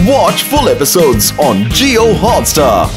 Watch full episodes on Jio Hotstar.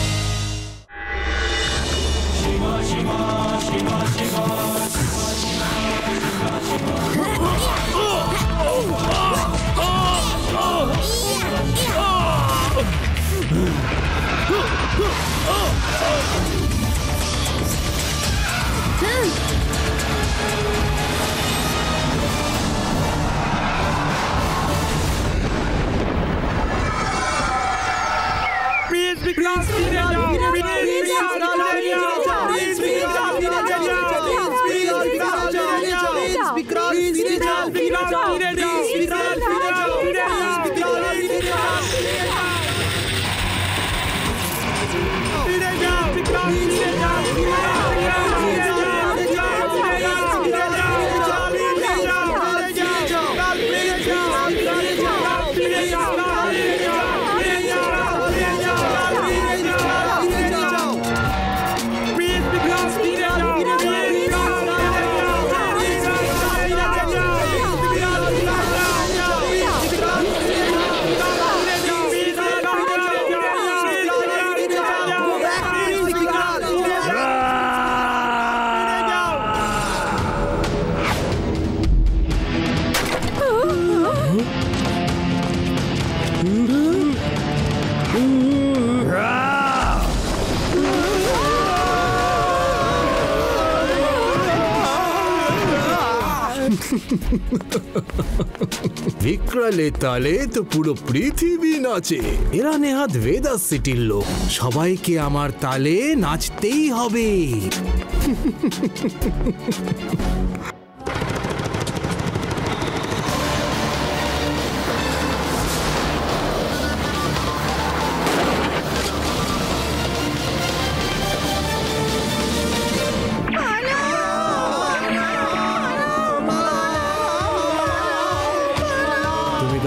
বিক্রালে তালে তো পুরো পৃথিবী নাচে। এরা নেহাত ভেদাস সিটির লোক, সবাইকে আমার তালে নাচতেই হবে।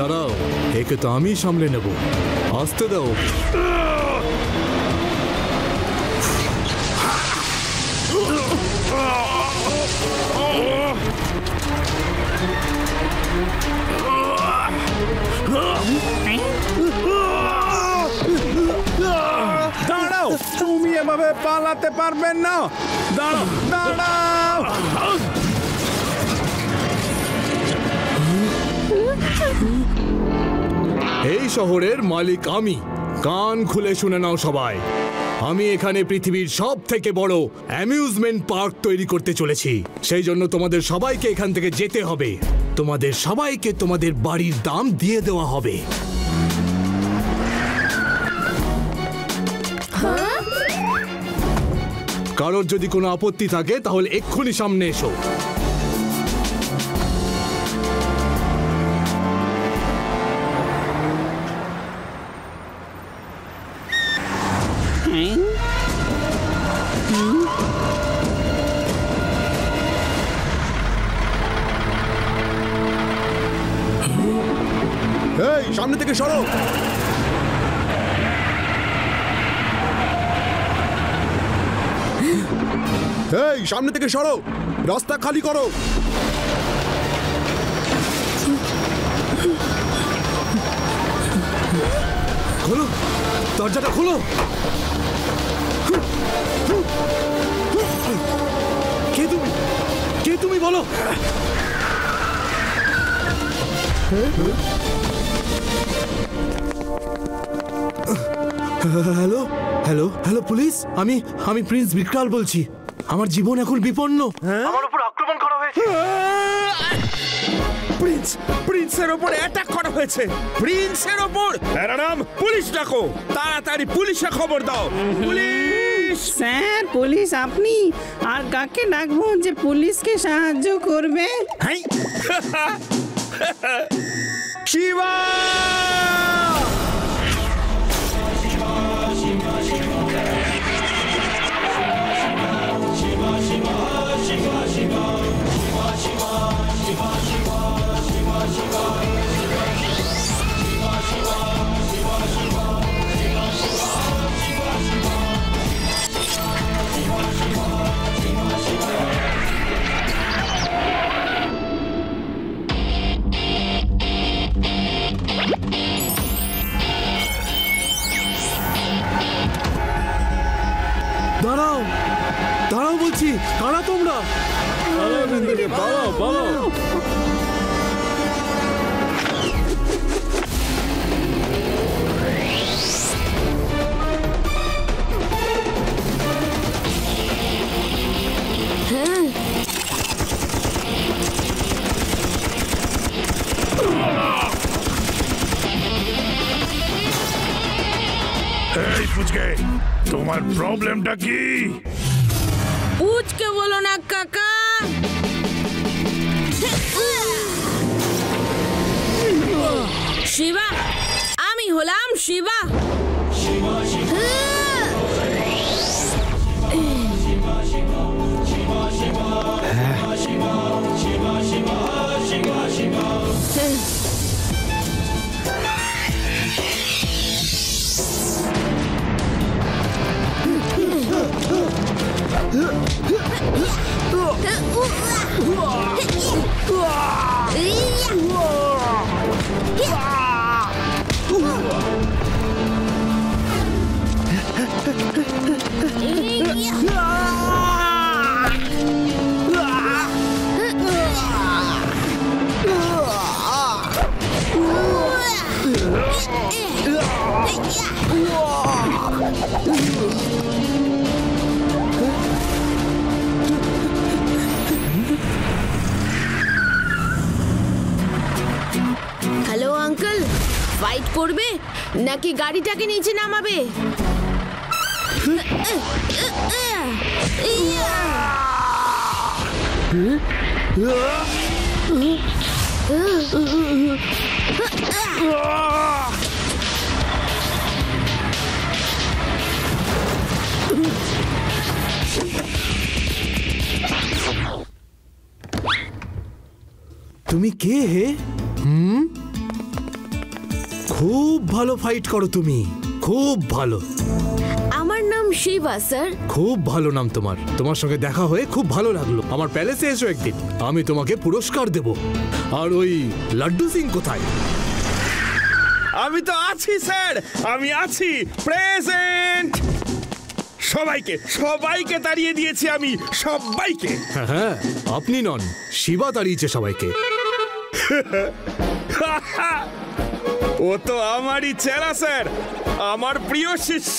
দাঁড়াও, একে তো আমি সামলে নেব, আসতে দাও। দাঁড়াও, তুমি এভাবে পালাতে পারবেন না। দাঁড়াও, দাঁড়াও। এই শহরের মালিক আমি। কান খুলে শুনে নাও সবাই, আমি এখানে পৃথিবীর সব থেকে বড় অ্যামিউজমেন্ট পার্ক তৈরি করতে চলেছি। সেই জন্য তোমাদের সবাইকে এখান থেকে যেতে হবে। তোমাদের সবাইকে তোমাদের বাড়ির দাম দিয়ে দেওয়া হবে। কারোর যদি কোনো আপত্তি থাকে তাহলে এক্ষুনি সামনে এসো। এই, সামনে থেকে সরো। এই, সামনে থেকে সরো, রাস্তা খালি করো। খোলো, দরজাটা খোলো। কে তুমি? কে তুমি বলো? হ্যালো হ্যালো হ্যালো পুলিশ, আমি প্রিন্স বিক্রাল বলছি। আমার জীবন এখন বিপন্ন। আমার উপর আক্রমণ করা হয়েছে। প্রিন্সের ওপর অ্যাটাক করা হয়েছে। প্রিন্সের ওপর। ম্যাডাম, পুলিশ ডাকো, তাড়াতাড়ি পুলিশে খবর দাও। পুলিশ স্যার, পুলিশ আপনি? আর কাকে ডাকবো যে পুলিশকে সাহায্য করবে? শিবা! দাঁড়াও বলছি, কারা তোমরা? এই পুচকে, তোমার প্রবলেমটা কি? পুচকে বলো না কাকা। শিবা, আমি হলাম শিবা। হ্যালো আঙ্কেল, ফাইট করবে নাকি গাড়িটাকে নিচে নামাবে? তুমি কে হে? খুব ভালো ফাইট করো তুমি, খুব ভালো। আমার নাম শিবা স্যার। খুব ভালো নাম তোমার। তোমার সঙ্গে দেখা হয়ে খুব ভালো লাগলো। আমার প্যালেসে এসো একদিন, আমি তোমাকে পুরস্কার দেব। আর ওই লাড্ডু সিং কোথায়? আমি তো আছি স্যার, আমি আছি, প্রেজেন্ট। সবাইকে সবাইকে তাড়িয়ে দিয়েছি আমি, সবাইকে। হ্যাঁ, আপনি নন, শিবা তাড়িয়েছে সবাইকে। ও তো আমারই চেলা স্যার, আমার প্রিয় শিষ্য।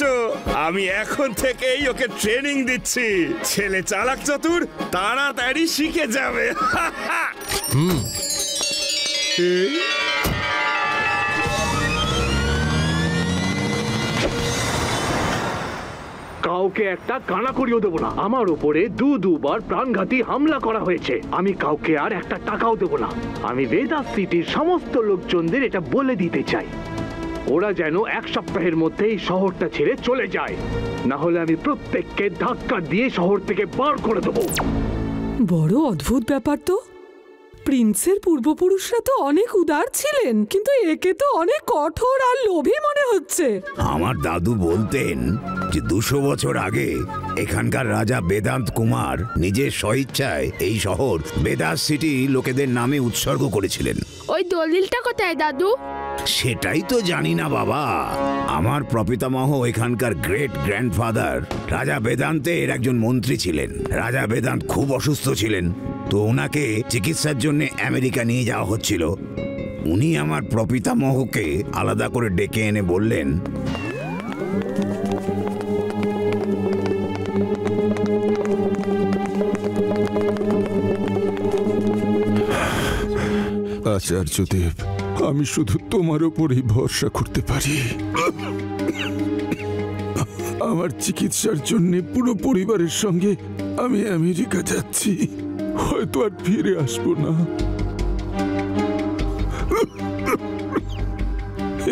আমি এখন থেকেই ওকে ট্রেনিং দিচ্ছি। ছেলে চালাক চতুর, তাড়াতাড়ি শিখে যাবে। কাউকে একটা কানা করিয়েও দেবো না। আমার উপরে দুবার প্রাণঘাতী হামলা করা হয়েছে। আমি কাউকে আর একটা টাকাও দেবো না। আমি বেদাস সিটির সমস্ত লোকজনদের এটা বলে দিতে চাই, ওরা যেন 1 সপ্তাহের মধ্যে এই শহরটা ছেড়ে চলে যায়, না হলে আমি প্রত্যেককে ধাক্কা দিয়ে শহর থেকে বার করে দেবো। বড় অদ্ভুত ব্যাপার তো। প্রিন্সের পূর্বপুরুষরা তো অনেক উদার ছিলেন, কিন্তু একে তো অনেক কঠোর আর লোভী মনে হচ্ছে। আমার দাদু বলতেন যে 200 বছর আগে এখানকার রাজা বেদান্ত কুমার নিজের স্বইচ্ছায় এই শহর বেদাস সিটি লোকেদের নামে উৎসর্গ করেছিলেন। ওই দলিলটা কোথায় দাদু? সেটাই তো জানি না বাবা। আমার প্রপিতামহ এখানকার গ্রেট গ্র্যান্ডফাদার রাজা বেদান্তের একজন মন্ত্রী ছিলেন। রাজা বেদান্ত খুব অসুস্থ ছিলেন, তো ওনাকে চিকিৎসার জন্য আমেরিকা নিয়ে যাওয়া হচ্ছিল। উনি আমার প্রপিতামহকে আলাদা করে ডেকে এনে বললেন, আচার্যদেব, আমি শুধু তোমার ওপরেই ভরসা করতে পারি। আমার চিকিৎসার জন্য পুরো পরিবারের সঙ্গে আমি আমেরিকা যাচ্ছি, হয়তো আর ফিরে আসবো না।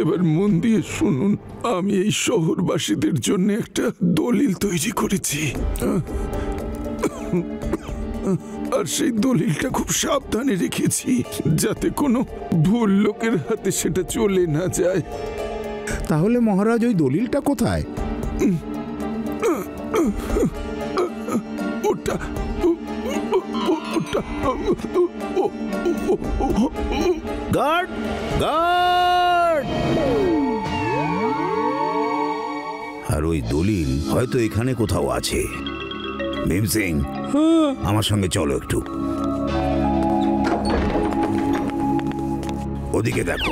এবার মন দিয়ে শুনুন, আমি এই শহরবাসীদের জন্য একটা দলিল তৈরি করেছি, আর সেই দলিলটা খুব সাবধানে রেখেছি, যাতে কোনো ভুল লোকের হাতে সেটা চলে না যায়। তাহলে মহারাজ, ওই দলিলটা কোথায়? ওটা গার্ড গার্ড! আর ওই দলিল হয়তো এখানে কোথাও আছে। ভীম সিং, আমার সঙ্গে চলো একটু। ওদিকে দেখো।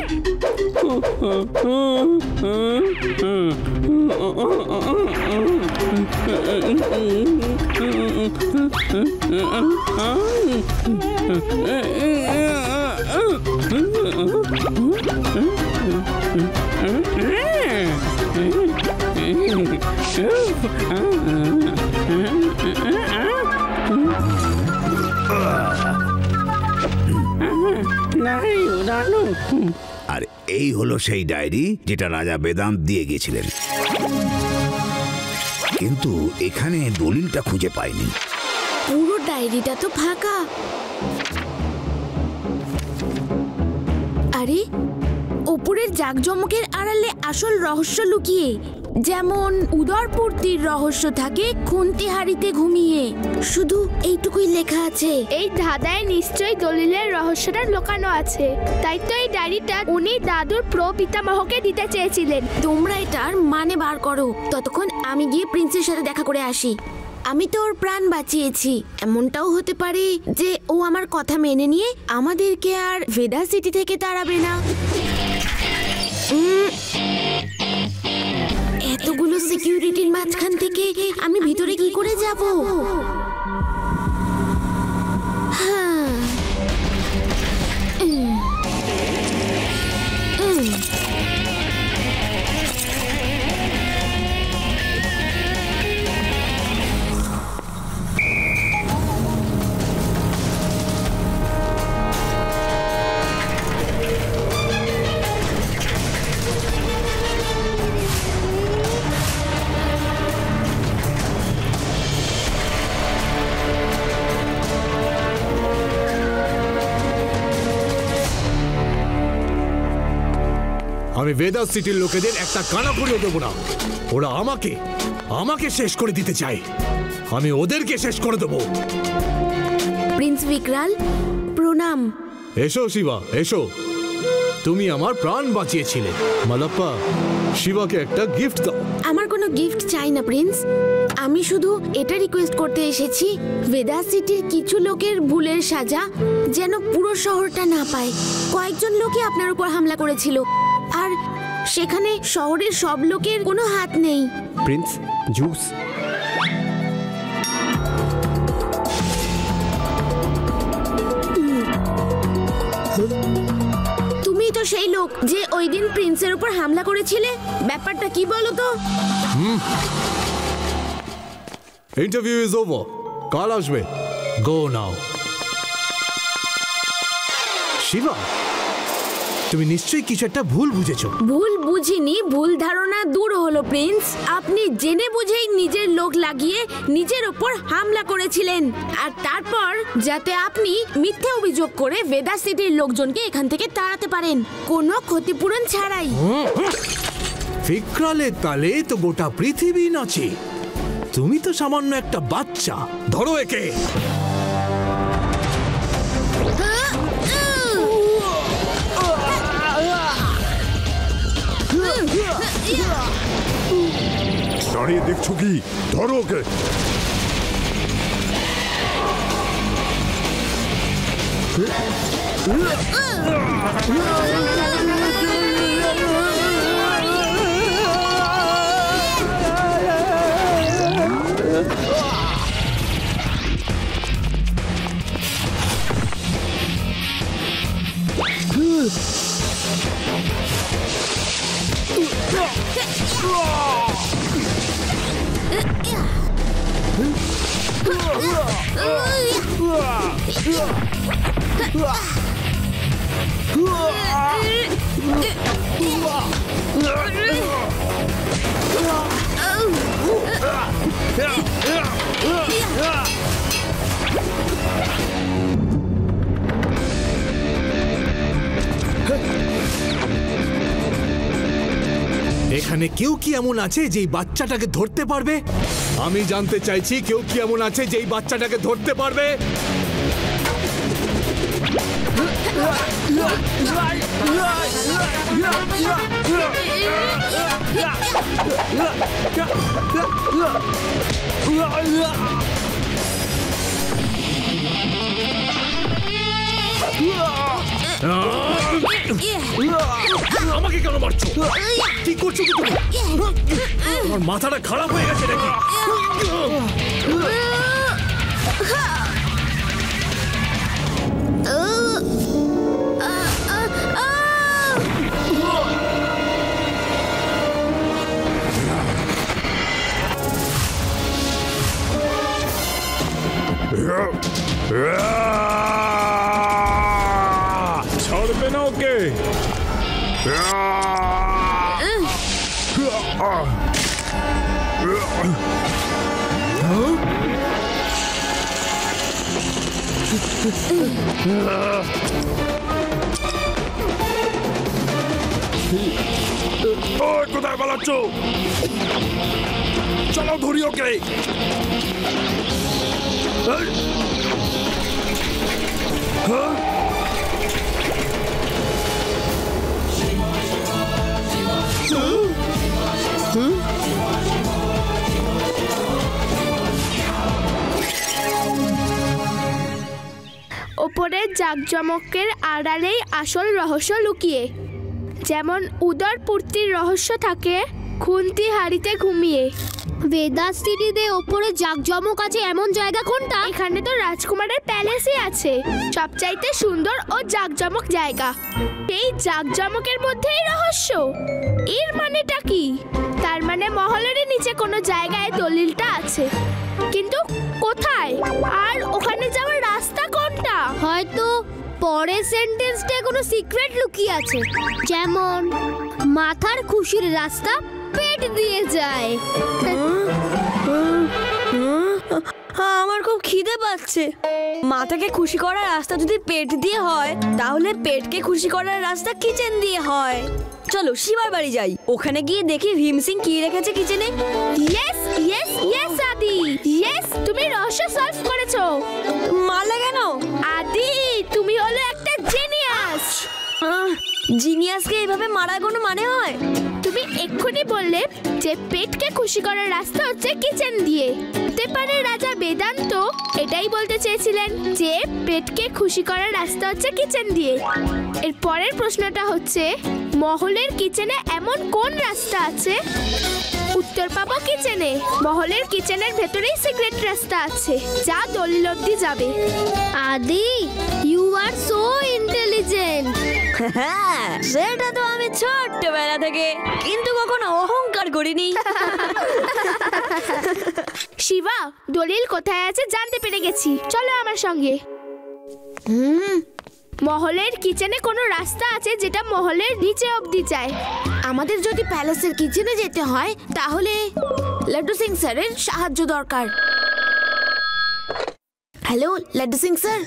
আর এই হলো সেই ডায়েরি যেটা রাজা বেদান্ত দিয়ে গিয়েছিলেন, কিন্তু এখানে দলিলটা খুঁজে পাইনি। পুরো ডায়েরিটা তো ফাঁকা। আরে ওপরের জাকজমকের আড়ালে আসল রহস্য লুকিয়ে, যেমন উদরপূর্তির রহস্য থাকে খুন্তিহারিতে ঘুমিয়ে। শুধু এইটুকুই লেখা আছে। এই ধাঁধায় নিশ্চয়ই দলিলের রহস্যটা লুকানো আছে। তাই তো এই ডায়েরিটা উনি দাদুর প্রপিতামহকে দিতে চেয়েছিলেন। তোমরা এটার মানে বার করো, ততক্ষণ আমি গিয়ে প্রিন্সের সাথে দেখা করে আসি। আমি তো ওর প্রাণ বাঁচিয়েছি। এমনটাও হতে পারে যে ও আমার কথা মেনে নিয়ে আমাদেরকে আর ভেদা সিটি থেকে তাড়াবে না। এতগুলো সিকিউরিটির মাঝখান থেকে আমি ভিতরে কি করে যাব? হ্যাঁ, আমি ভেদা সিটির লোকেদের একটা কানা করিয়ে দেবো না। ওরা আমাকে শেষ করে দিতে চায়। আমি ওদেরকে শেষ করে দেবো। প্রিন্স বিকরাল, প্রণাম। এসো শিবা, এসো। তুমি আমার প্রাণ বাঁচিয়েছিলে। মালাপ্পা, শিবাকে একটা গিফট দাও। আমার কোনো গিফট চাই না প্রিন্স। আমি শুধু এটা রিকোয়েস্ট করতে এসেছি, ভেদা সিটির কিছু লোকের ভুলের সাজা যেন পুরো শহরটা না পায়। কয়েকজন লোকই আপনার উপর হামলা করেছিল, আর সেখানে শহরের সব লোকের কোনো হাত নেই। Prince, juice. তুমি তো সেই লোক যে ওই দিন প্রিন্সের উপর হামলা করেছিলে। ব্যাপারটা কি বলো তো? Interview is over. কাল আসবে। গো নাও। শিবা, তুমি নিশ্চয়ই কিছু একটা ভুল বুঝেছো। ভুল বুঝিনি, ভুল ধারণা দূর হলো প্রিন্স। আপনি জেনে বুঝেই নিজের লোক লাগিয়ে নিজের ওপর হামলা করেছিলেন, আর তারপর যাতে আপনি মিথ্যে অভিযোগ করে ভেদা সিটির লোকজনকে এখান থেকে তাড়াতে পারেন, কোনো ক্ষতিপূরণ ছাড়াই। ফিকরালের তালে তো গোটা পৃথিবী নাচে। তুমি তো সামান্য একটা বাচ্চা। ধরো একে। দাঁড়িয়ে দেখছো কি? ধরো ওকে। এখানে কেউ কি এমন আছে যেই বাচ্চাটাকে ধরতে পারবে? আমি জানতে চাইছি, কেউ কি এমন আছে যেই বাচ্চাটাকে ধরতে পারবে? আমাকে কেন মারছো? কি করছো তুমি? আমার মাথাটা খারাপ হয়ে গেছে নাকি? ছাড়বে না ওকে। কোথায় পালাচ্ছ? চলো ধরি ওকে। ওপরের জাকজমকের আড়ালেই আসল রহস্য লুকিয়ে। যেমন উদর পূর্তির রহস্য থাকে খুন্তি হাড়িতে ঘুমিয়ে। ভেদাস সিটিতে ওপরে জাকজমক আছে এমন জায়গা কোনটা? এখানে তো রাজকুমারের প্যালেসই আছে, সবচাইতে সুন্দর ও জাকজমক জায়গা। এই জাকজমকের মধ্যেই রহস্য। এর মানেটা কি? তার মানে মহলের নিচে কোনো জায়গায় দলিলটা আছে, কিন্তু কোথায়? আর ওখানে যাওয়ার রাস্তা কোনটা? হয়তো পরের সেন্টেন্সটা কোনো সিক্রেট লুকিয়ে আছে, যেমন মাথার খুশির রাস্তা পেট দিয়ে যায়। আমার খুব খিদে পাচ্ছে। মাথাকে খুশি করার রাস্তা যদি পেট দিয়ে হয়, তাহলে পেটকে খুশি করার রাস্তা কিচেন দিয়ে হয়। চলো শিবার বাড়ি যাই, ওখানে গিয়ে দেখি ভীম সিং কি রেখেছে কিচেনে। ইয়েস ইয়েস ইয়েস আদি, ইয়েস তুমি রহস্য সলভ করেছো। মারলে কেন? আদি তুমি হলো একটা জিনিয়াস। জিনিয়াসকে এভাবে মারার কোনো মানে হয়? তুমি এক্ষুনি বললে যে পেটকে খুশি করার রাস্তা হচ্ছে কিচেন দিয়ে। হতে পারে রাজা বেদান্ত এটাই বলতে চেয়েছিলেন যে পেটকে খুশি করার রাস্তা হচ্ছে কিচেন দিয়ে। এর পরের প্রশ্নটা হচ্ছে মহলের কিচেনে এমন কোন রাস্তা আছে? উত্তর পাবো কিচেনে। মহলের কিচেনের ভেতরেই সিক্রেট রাস্তা আছে যা দলিল অবধি যাবে। আদি ইউ আর সো ইন্টেলিজেন্ট। হ্যাঁ, সেটা তো আমি ছোট্টবেলা থেকে, কিন্তু কখনো অহংকার করিনি। শিবা, দলিল কোথায় আছে জানতে পেরে গেছি, চলো আমার সঙ্গে। মহলের কিচেনে কোনো রাস্তা আছে যেটা মহলের নিচে অবধি যায়। আমাদের যদি প্যালেসের কিচেনে যেতে হয় তাহলে লাড্ডু সিং স্যারের সাহায্য দরকার। Hello Laddu Singh sir.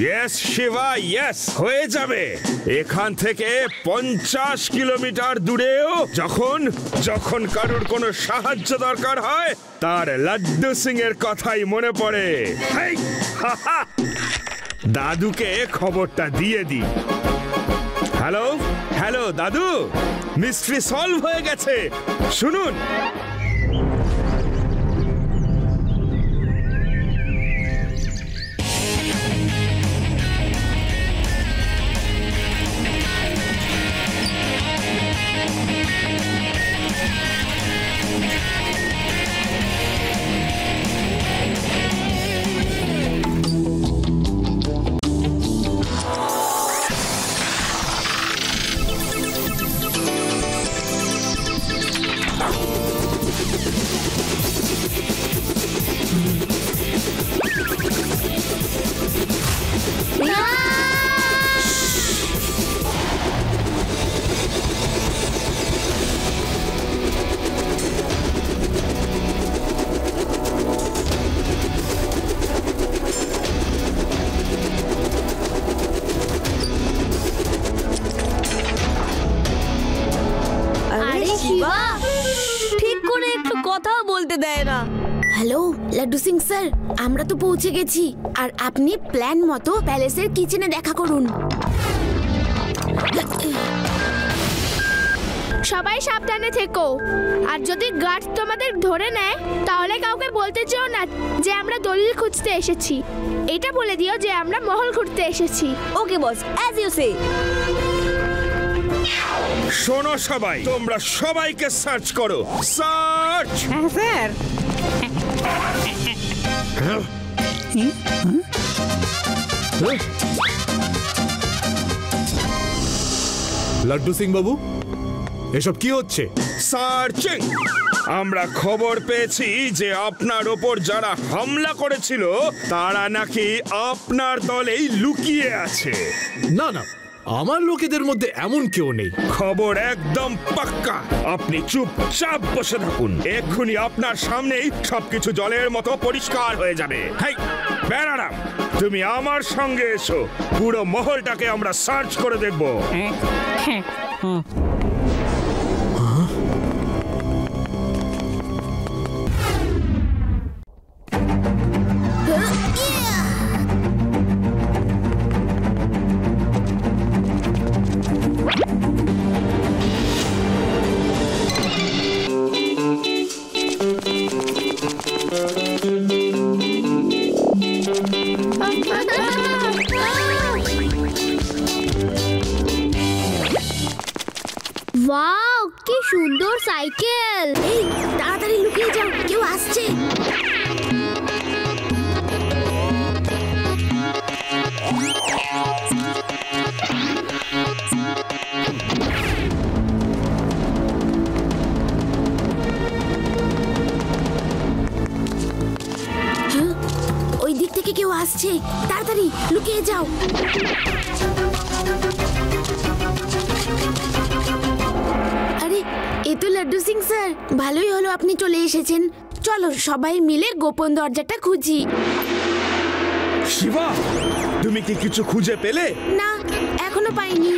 Yes Shiva, yes, হয়ে যাবে। এখান থেকে 50 কিলোমিটার দূরেও যখন কারোর কোনো সাহায্য দরকার হয়, তার লাড্ডু সিং এর কথাই মনে পড়ে। দাদুকে খবরটা দিয়ে দি। হ্যালো হ্যালো দাদু, মিস্ট্রি সলভ হয়ে গেছে, শুনুন। ঠিক করে একটু কথাও বলতে দেয় না। হ্যালো লাড্ডু সিং স্যার, আমরা তো পৌঁছে গেছি, আর আপনি প্ল্যান মতো প্যালেসের কিচেনে দেখা করুন। সবাই সাবধানে থেকো। আর যদি গার্ড তোমাদের ধরে নেয় তাহলে কাউকে বলতে যেও না যে আমরা দলিল খুঁজতে এসেছি। এটা বলে দিও যে আমরা মহল ঘুরতে এসেছি। ওকে বস, অ্যাজ ইউ সে। শোনো সবাই, তোমরা সবাইকে সার্চ করো। সার্চ। হ্যাঁ স্যার। লাড্ডু সিং বাবু, এসব কি হচ্ছে? সার্চিং। আমরা খবর পেয়েছি যে আপনার ওপর যারা হামলা করেছিল তারা নাকি আপনার দলেই লুকিয়ে আছে। না না, আমার লোকেদের মধ্যে এমন কেউ নেই। খবর একদম পাক্কা। আপনি চুপচাপ বসে থাকুন, এক্ষুনি আপনার সামনেই সবকিছু জলের মতো পরিষ্কার হয়ে যাবে। হেই বেনারাম, তুমি আমার সঙ্গে এসো, পুরো মহলটাকে আমরা সার্চ করে দেখব। ওয়াও, কি সুন্দর সাইকেল! এই তাড়াতাড়ি লুকিয়ে যাও, কেউ আসছে। ওই দিক থেকে কেউ আসছে, তাড়াতাড়ি লুকিয়ে যাও। আরে এ তো লাড্ডু সিং স্যার, ভালোই হলো আপনি চলে এসেছেন। চলো সবাই মিলে গোপন দরজাটা খুঁজি। শিবা, তুমি কি কিছু খুঁজে পেলে? না, এখনো পাইনি।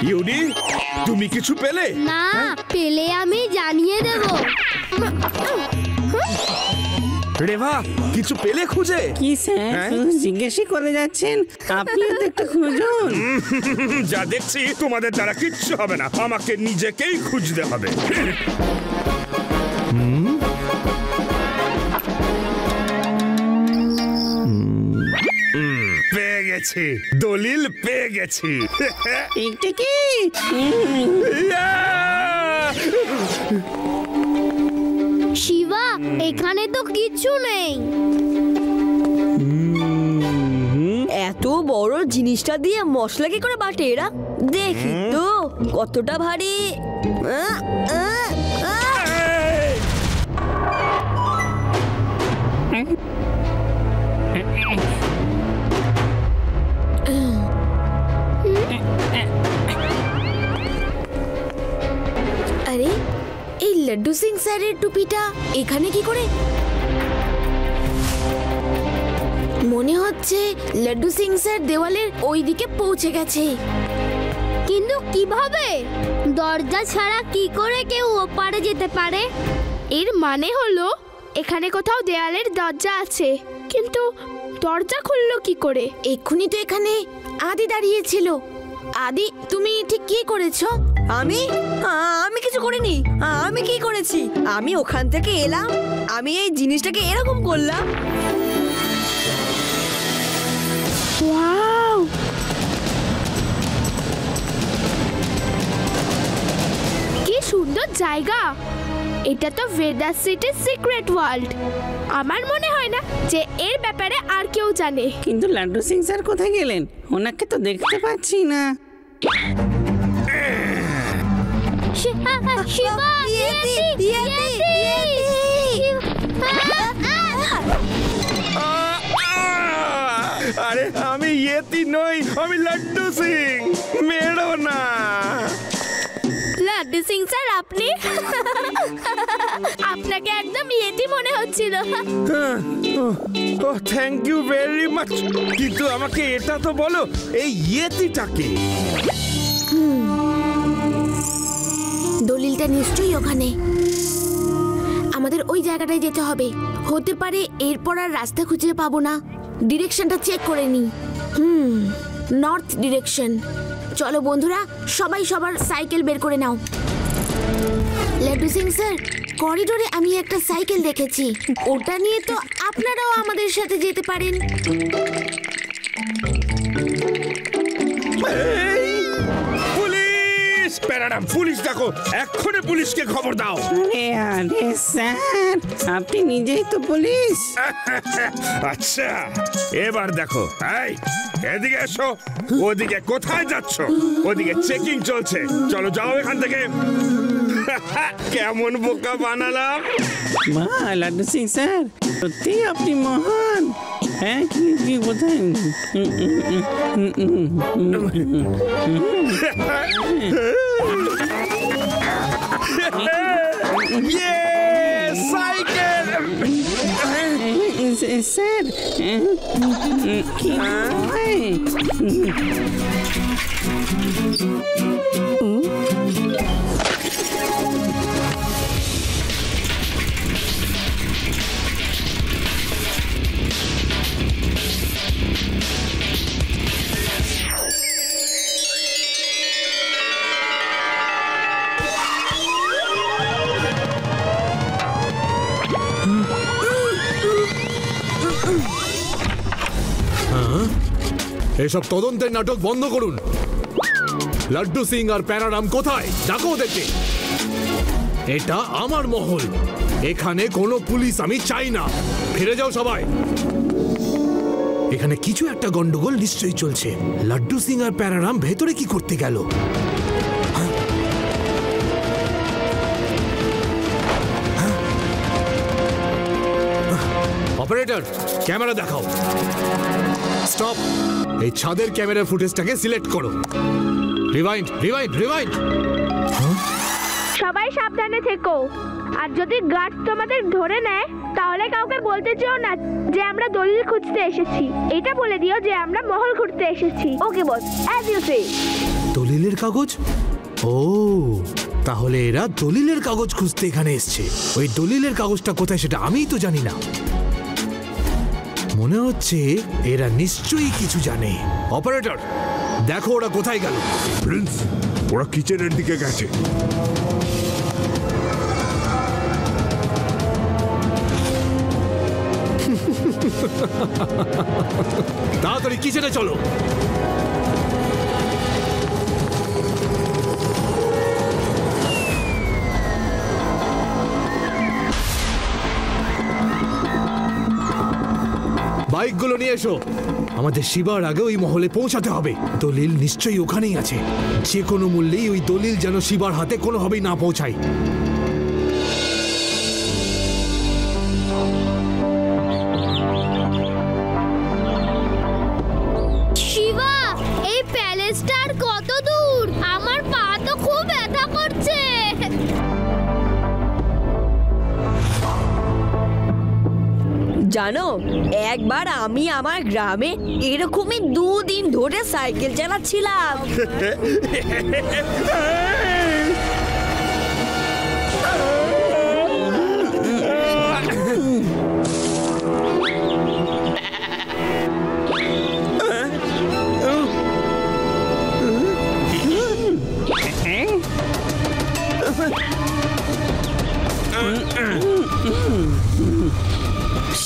ইউডি, তুমি কিছু পেলে? না, পেলে আমি জানিয়ে দেব। রেভা, কিছু পেলে খুঁজে? কি স্যার, জিজ্ঞেসই করে যাচ্ছেন? আপনিও তো একটু খুঁজুন। যা দেখছি তোমাদের দ্বারা কিচ্ছু হবে না, আমাকে নিজেকেই খুঁজতে হবে। পেয়ে গেছি, দলিল পেয়ে গেছি। টিকটিকি, শিবা, এখানে তো কিচ্ছু নেই। এত বড় জিনিসটা দিয়ে মশলা কি করে বাটে এরা? দেখি তো কতটা ভারী। আরে এই লাড্ডু সিং স্যারের টুপিটা এখানে কি করে? মনে হচ্ছে লাড্ডু সিং স্যার দেওয়ালের ওই দিকে পৌঁছে গেছে। কিন্তু কিভাবে? দরজা ছাড়া কি করে কেউ ওপারে যেতে পারে? এর মানে হলো এখানে কোথাও দেয়ালের দরজা আছে, কিন্তু দরজা খুললো কি করে? এক্ষুনি তো এখানে আদি দাঁড়িয়েছিল। আদি, তুমি ঠিক কি করেছো? আমি কিছু করিনি। আমি কি করেছি? আমি ওখান থেকে এলাম, আমি এই জিনিসটাকে এরকম করলাম। ওয়াও, কি সুন্দর জায়গা! এটা তো ভেদাস সিটির সিক্রেট ওয়ার্ল্ড। আমার মনে হয় না যে এর ব্যাপারে আর কেউ জানে। কিন্তু লাড্ডু সিং স্যার কোথায় গেলেন? ওনাকে তো দেখতে পাচ্ছি না। শিবা, আরে আমি ইয়েতি নই, আমি লাড্ডু সিং। মেরো না। লাড্ডু সিং স্যার, আপনি? আপনাকে একদম ইয়েতি মনে হচ্ছিল। Thank you very much. কিন্তু আমাকে এটা তো বলো, এই ইয়েতিটাকে? দলিলটা নিশ্চয়ই ওখানে। আমাদের ওই জায়গাটায় যেতে হবে। হতে পারে এরপর আর রাস্তা খুঁজে পাবো না। ডিরেকশনটা চেক করে নি। North direction. চলো বন্ধুরা, সবাই সবার সাইকেল বের করে নাও। লাড্ডু সিং স্যার, করিডোরে আমি একটা সাইকেল দেখেছি, ওটা নিয়ে তো আপনারাও আমাদের সাথে যেতে পারেন। পুলিশ! প্যারাডাম, পুলিশ দেখো, এক্ষুনি পুলিশকে খবর দাও। আরে স্যার, আপনি নিজেই তো পুলিশ। আচ্ছা, এবার দেখো। এই, এদিকে এসো। ওদিকে কোথায় যাচ্ছ? ওদিকে চেকিং চলছে, চলো যাও এখান থেকে। কেমন বোকা বানালাম? বাহ লাড্ডু সিং স্যার, সত্যি আপনি মহান। হ্যাঁ, কি বোঝেন? সাইকেল স্যার, কি হয়? এসব তদন্তের নাটক বন্ধ করুন। লাড্ডু সিং আর প্যারাডাম কোথায়? ডাকো ওদেরকে। এটা আমার মহল, এখানে কোনো পুলিশ আমি চাই না। ফিরে যাও সবাই। এখানে কিছু একটা গন্ডগোল নিশ্চয়ই চলছে। লাড্ডু সিং আর প্যারাডাম ভেতরে কি করতে গেল? অপারেটর, ক্যামেরা দেখাও। স্টপ। এই ছাদের ক্যামেরার ফুটেজটাকে সিলেক্ট করো। Rewind, rewind, rewind. সবাই সাবধানে থেকো, আর যদি গার্ড তোমাদের ধরে নেয় তাহলে কাউকে বলতে চেও না যে আমরা দলিল খুঁজতে এসেছি। এটা বলে দিও যে আমরা মহল খুঁজতে এসেছি। ওকে বস, অ্যাজ ইউ সে। দলিলের কাগজ? ও, তাহলে এরা দলিলের কাগজ খুঁজতে এখানে এসছে। ওই দলিলের কাগজটা কোথায় সেটা আমিই তো জানি না। মনে হচ্ছে এরা নিশ্চয়ই কিছু জানে। অপারেটর, দেখো ওরা কোথায় গেল। প্রিন্স, ওরা কিচেনের দিকে গেছে। তাড়াতাড়ি কিচেনে চলো। বাইকগুলো নিয়ে এসো। আমাদের শিবার আগে ওই মহলে পৌঁছাতে হবে। দলিল নিশ্চয়ই ওখানেই আছে। যে কোনো মূল্যেই ওই দলিল যেন শিবার হাতে কোনোভাবেই না পৌঁছায়। শিবা, এই প্যালেসটা আর কত দূর? আমার পা তো খুব ব্যথা করছে। জানো, একবার আমি আমার গ্রামে এরকমই 2 দিন ধরে সাইকেল চালাচ্ছিলাম।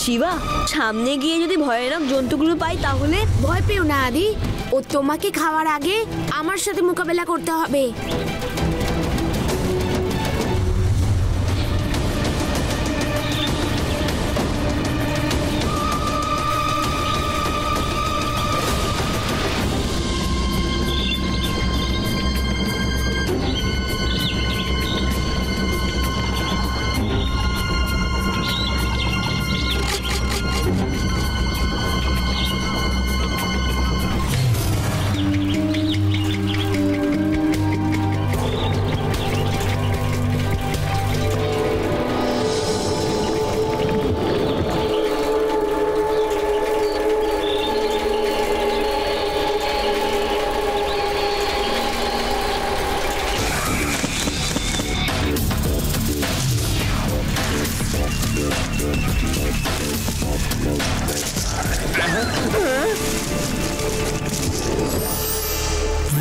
শিবা, সামনে গিয়ে যদি ভয়ানক জন্তুগুলো পাই তাহলে? ভয় পেও না আদি, ও তোমাকে খাওয়ার আগে আমার সাথে মোকাবেলা করতে হবে।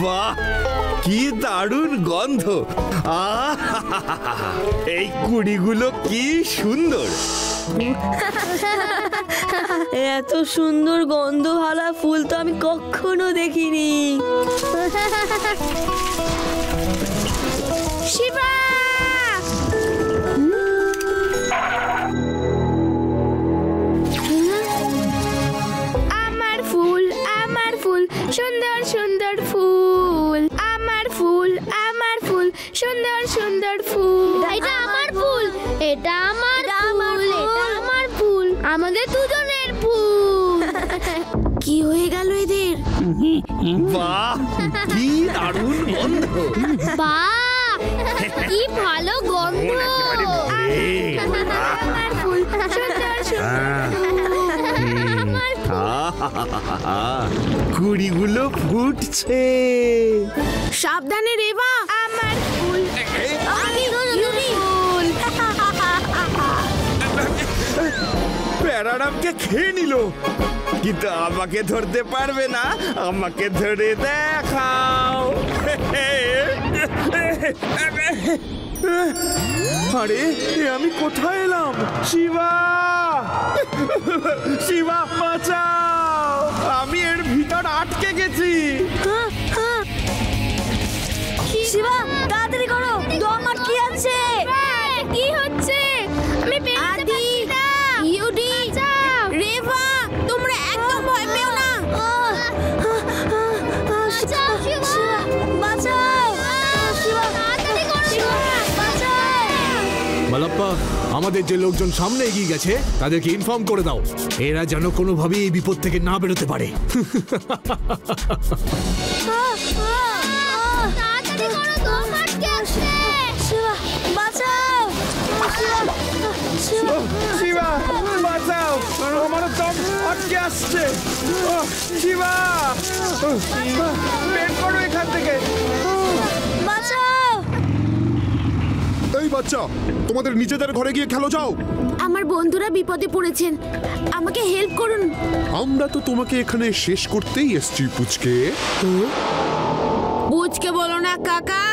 বাহ, কি দারুণ গন্ধ! এই কুড়িগুলো কি সুন্দর! এত সুন্দর গন্ধওয়ালা ফুল তো আমি কখনো দেখিনি। শিবা! আমার ফুল, আমার ফুল, সুন্দর সুন্দর ফুল। আমার ফুল, আমার ফুল, সুন্দর সুন্দর ফুল। এটা আমার ফুল, এটা আমার ফুল, এটা আমার ফুল, আমাদের দুজনের ফুল। কি হয়ে গেল এদের? বাহ, কি দারুণ গন্ধ! বাহ, কি ভালো গন্ধ! আমার ফুল, সুন্দর সুন্দর কুড়িগুলো ফুটছে। সাবধানে রেবা। আমার ফুল, ফুল। প্যারাডামকে খেয়ে নিল, কিন্তু আমাকে ধরতে পারবে না। আমাকে ধরে দেখাও। আরে, এ আমি কোথায় এলাম? শিবা! শিবা, বাঁচাও! আমি এর ভিতর আটকে গেছি। শিবা, তাড়াতাড়ি করো, দম আটকে আছে। কি হচ্ছে? আমি বেরোতে পারছি না। ইউডি, রেবা, তোমরা একদম ভয় পেও না। বাঁচাও, শিবা! বাঁচাও, শিবা, তাড়াতাড়ি করো, শিবা! মালাপ্পা, আমাদের যে লোকজন সামনে এগিয়ে গেছে তাদেরকে ইনফর্ম করে দাও, এরা যেন কোনোভাবেই এই বিপদ থেকে না বেরোতে পারে। তাড়াতাড়ি করো, দম আটকে আছে। শিবা, বাঁচাও। শিবা, শিবা, বাঁচাও! আমার দম আটকে আসছে। শিবা, বের করো এখান থেকে। বাঁচাও। এই বাচ্চা, তোমাদের নিজেদের ঘরে গিয়ে খেলো, যাও। আমার বন্ধুরা বিপদে পড়েছেন, আমাকে হেল্প করুন। আমরা তো তোমাকে এখানে শেষ করতেই এসছি, পুচকে। বুঝকে বলো না কাকা।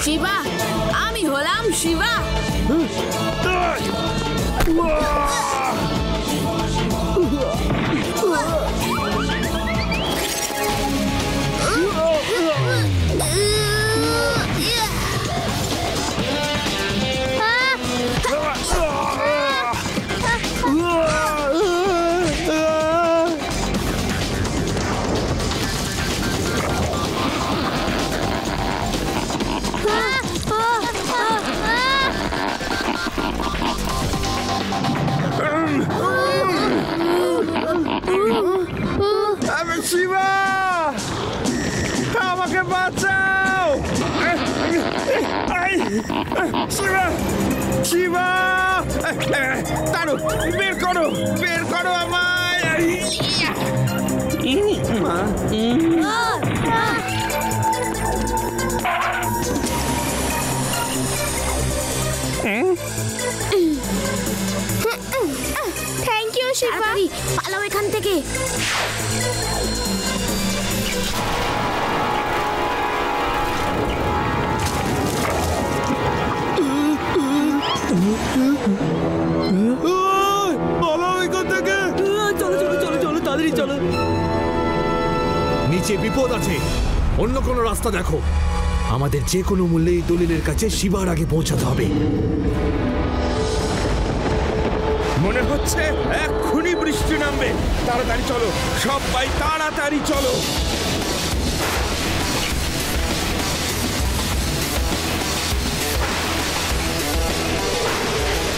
শিবা, আমি হলাম শিবা। শিবা, আমাকে বাঁচাও! শিবা, শিবা, তারু, বের করো, বের করো আমায়! Thank you Shiva. পালাও এখান থেকে। নিচে বিপদ আছে, অন্য কোনো রাস্তা দেখো। আমাদের যে কোনো মূল্যে এই দলিলের কাছে শিবার আগে পৌঁছাতে হবে। মনে হচ্ছে এক্ষুনি বৃষ্টি নামবে। তাড়াতাড়ি চলো, সবাই তাড়াতাড়ি চলো।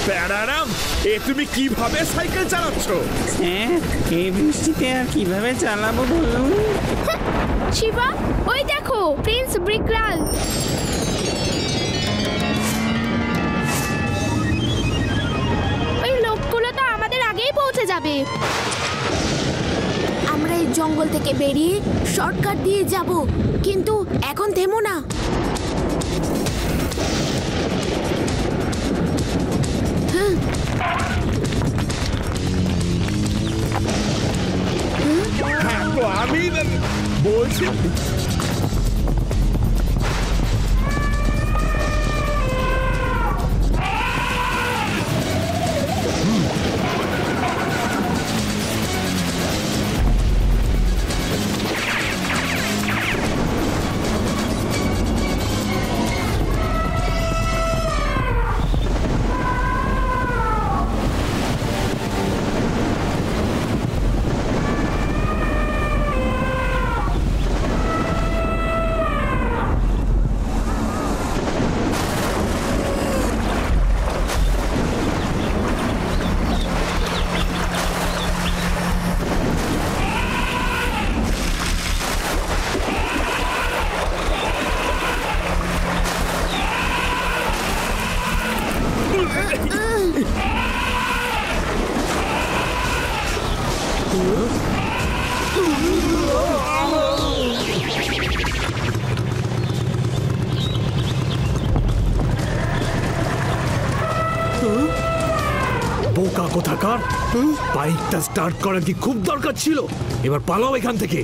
প্যারারাম, এ তুমি কিভাবে সাইকেল চালাচ্ছ? হ্যাঁ, এই বৃষ্টিতে আর কিভাবে চালাবো বলুন? শিবা, ওই দেখো প্রিন্স ব্রিকলাল। ওই লোকগুলো তো আমাদের আগেই পৌঁছে যাবে। আমরা এই জঙ্গল থেকে বেরিয়ে শর্টকাট দিয়ে যাব, কিন্তু এখন থেমো না। হ্যাঁ তো আমি বলছি বোকা কোথাকার, বাইকটা স্টার্ট করা কি খুব দরকার ছিল? এবার পালাও এখান থেকে।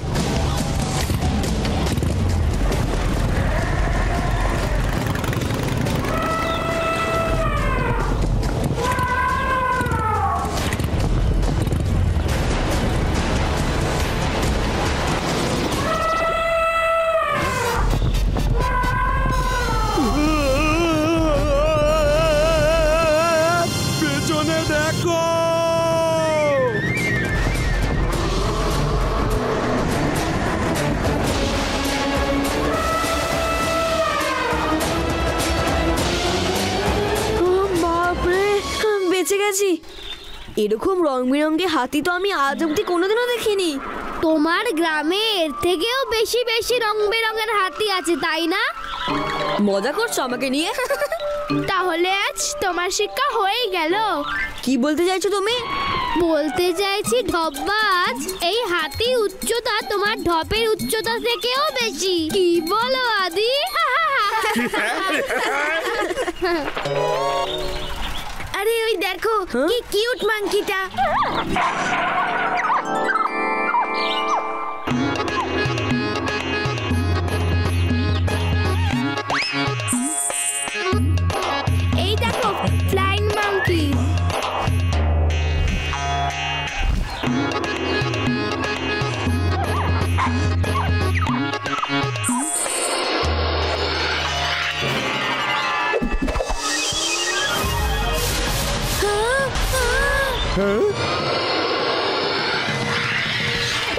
পেছনে দেখো। বাপরে, বেঁচে গেছি। এরকম রং বেরঙের হাতি তো আমি আজ অব্দি কোনোদিনও দেখিনি। তোমার গ্রামে এর থেকেও বেশি বেশি রং বেরঙের হাতি আছে, তাই না? মজা করছো আমাকে নিয়ে? তাহলে আজ তোমার শিক্ষা হয়ে গেল। কি বলতে চাইছো তুমি? বলতে চাইছি ঢপবাজ, এই হাতি উচ্চতা তোমার ঢপের উচ্চতা থেকেও বেশি। কি বলো আদি? আরে ওই দেখো কি কিউট মাংকিটা। এই দেখো ফ্লাইং মাংকি।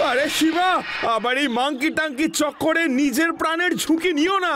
আরে শিবা, আবার এই মাংকি টাঙ্কি চক্করে নিজের প্রাণের ঝুঁকি নিও না।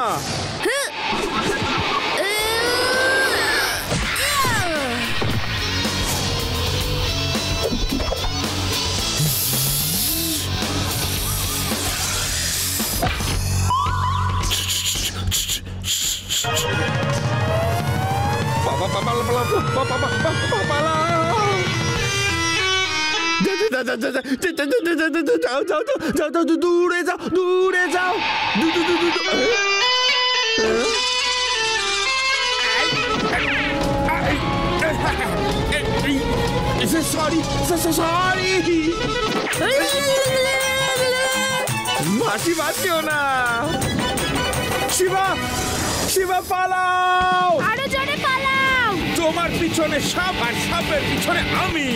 যাও যাও যাও যাও, দূরে যাও, দূরে যাও। সরি সরি, মাসি বাঁচিও না। শিবা, শিবা পালাও, আরো জোরে পালাও। তোমার পিছনে সাপ আর সাপের পিছনে আমি।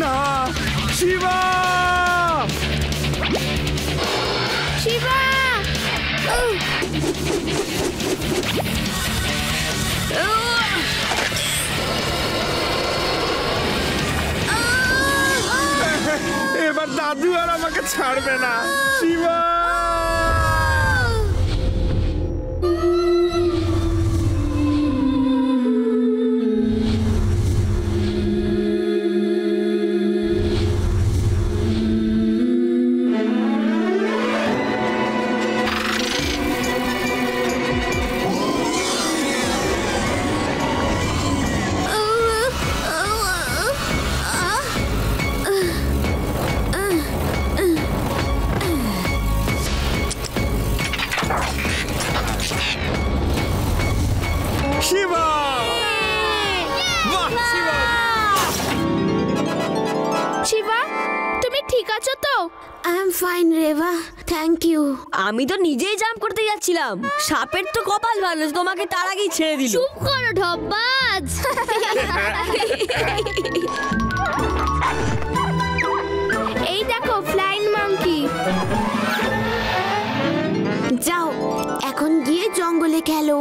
না শিবা, শিবা, এবার দাদু আর আমাকে ছাড়বে না। শিবা! শিবা! বাহ, শিবা! শিবা, তুমি ঠিক আছো তো? I am fine Reva, thank you. আমি তো নিজেই জাম্প করতে যাচ্ছিলাম, সাপের তো কপাল ভালো, তোমাকে তার আগেই ছেড়ে দিল। চুপ করো ঢপবাজ। এই দেখো ফ্লাইং মাঙ্কি। যাও এখন গিয়ে জঙ্গলে খেলো,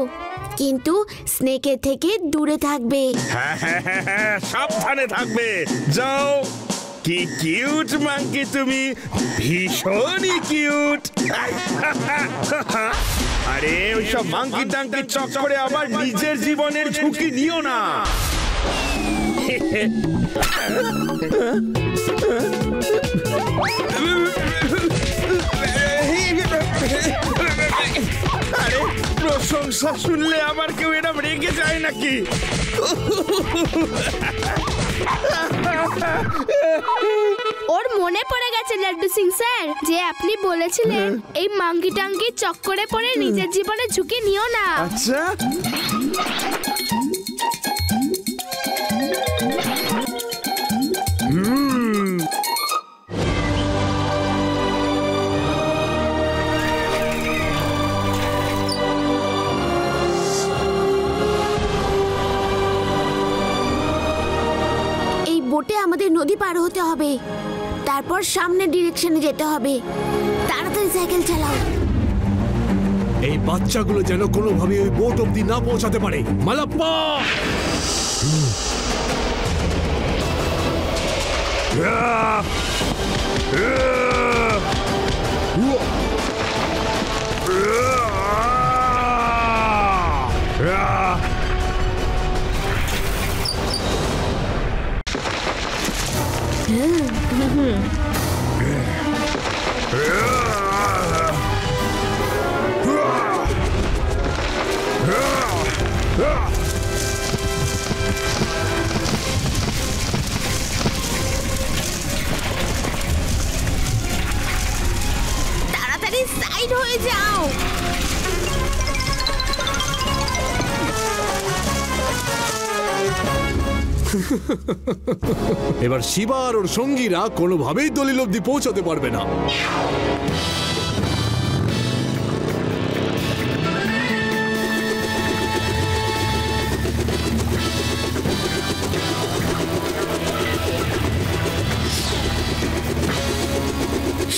কিন্তু স্নেকের থেকে দূরে থাকবে। হ্যাঁ, সাবধানে থাকবে। যাও। কি কিউট মাঙ্কি তুমি, ভীষণই কিউট। আরে ওইসব মাঙ্কি টাঙ্কি চক্করে আবার নিজের জীবনের ঝুঁকি নিও না। আরে প্রশংসা শুনলে আবার কেউ এরম রেগে যায় নাকি? ওর মনে পড়ে গেছে লাড্ডু সিং স্যার যে আপনি বলেছিলেন এই মাঙ্কি টাঙ্কি চক্করে পড়ে নিজের জীবনে ঝুঁকি নিও না। আচ্ছা, বোটে আমাদের নদী পার হতে হবে, তারপর সামনের ডিরেকশনে যেতে হবে। তাড়াতাড়ি সাইকেল চালাও। এই বাচ্চাগুলো যেন কোনোভাবে ওই বোট অবধি না পৌঁছাতে পারে। মালাপ্পা! তাড়াতাড়ি সাইড হয়ে যাও। এবার শিবা আর ওর সঙ্গীরা কোনোভাবেই দলিল অবধি পৌঁছাতে পারবে না।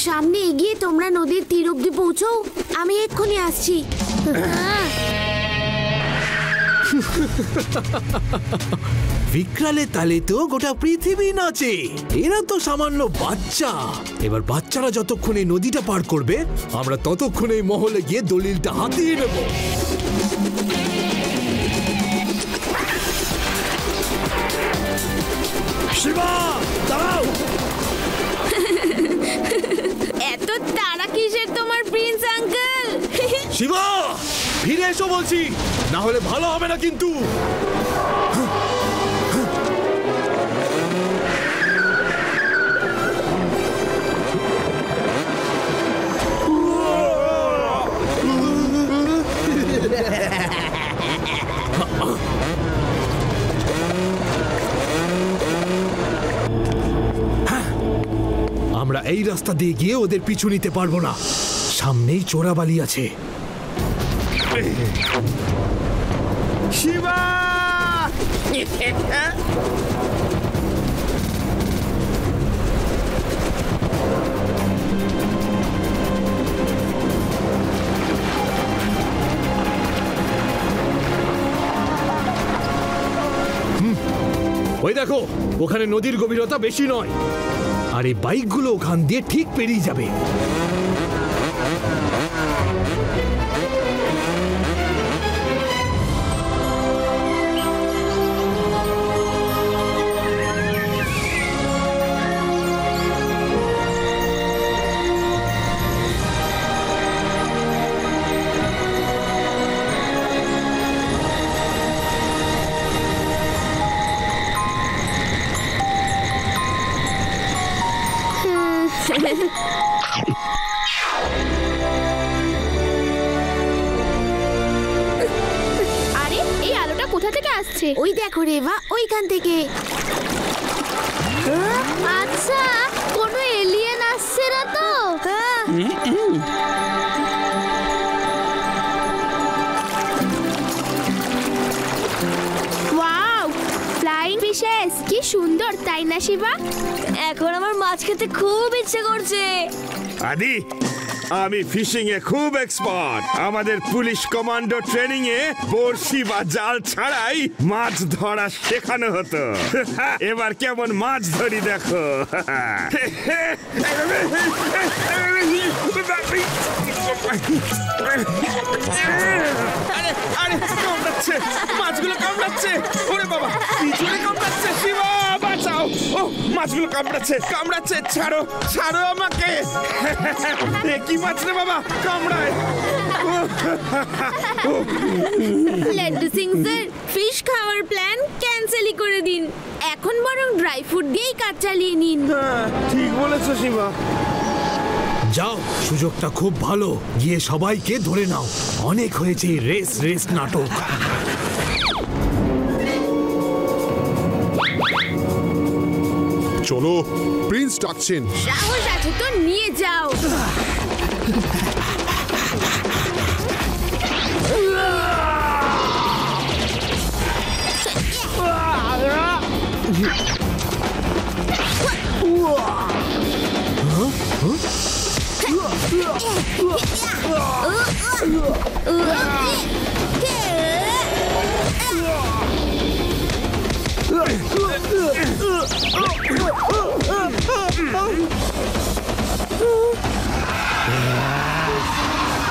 সামনে এগিয়ে তোমরা নদীর তীর অবধি পৌঁছো, আমি এক্ষুনি আসছি। বিক্রালে তালে তো গোটা পৃথিবী নাচে। এরা তো সামান্য বাচ্চা। এবার বাচ্চারা যতক্ষণ এই নদীটা পার করবে, আমরা ততক্ষণ এই মহলে গিয়ে দলিলটা হাতিয়ে নেব। শিবা, দাঁড়াও! এত তাড়া কিসের তোমার প্রিন্স আঙ্কেল? শিবা, ফিরে এসো বলছি, না হলে ভালো হবে না কিন্তু। আমরা এই রাস্তা দিয়ে গিয়ে ওদের পিছু নিতে পারবো না। সামনেই চোরাবালি আছে। শিবা! ওই দেখো, ওখানে নদীর গভীরতা বেশি নয়। আর এই বাইকগুলো ওখান দিয়ে ঠিক পেরিয়ে যাবে। আরে এই আলোটা কোথা থেকে আসছে? ওই দেখো রেবা, ওইখান থেকে। আচ্ছা, কোনো এলিয়েন আসছে না তো? ওয়াও, ফ্লাইং ফিশেস, কি সুন্দর তাই না শিবা? এখন আমার মাছ খেতে খুব ইচ্ছে করছে। আদি, আমি ফিশিং এ খুব এক্সপার্ট। আমাদের পুলিশ কমান্ডো ট্রেনিং এ বড়শি বা জাল ছাড়াই মাছ ধরা শেখানো হতো। এবার কেমন মাছ ধরি দেখো। আরে আরে, কামড়াচ্ছে, মাছগুলো কামড়াচ্ছে। ওরে বাবা, কি জোরে কামড়াচ্ছে! শিবা বাঁচাও! ও, মাছগুলো কামড়াচ্ছে, কামড়াচ্ছে। ছাড়ো, ছাড়ো আমাকে। কি মাছ রে বাবা, কামড়ায়। লাড্ডু সিং স্যার, ফিশ খাওয়ার প্ল্যান ক্যান্সেলই করে দিন। এখন বরং ড্রাই ফ্রুট দিয়েই কাজ চালিয়ে নিন। ঠিক বলেছো শিবা। যাও, সুযোগটা খুব ভালো, গিয়ে সবাইকে ধরে নাও। অনেক হয়েছে রেস রেস নাটক। চলো, প্রিন্স ডাকছেন। সাহস আছে তো নিয়ে যাও।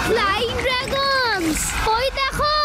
ফ্লাইং ড্রাগনস, ওই দেখো।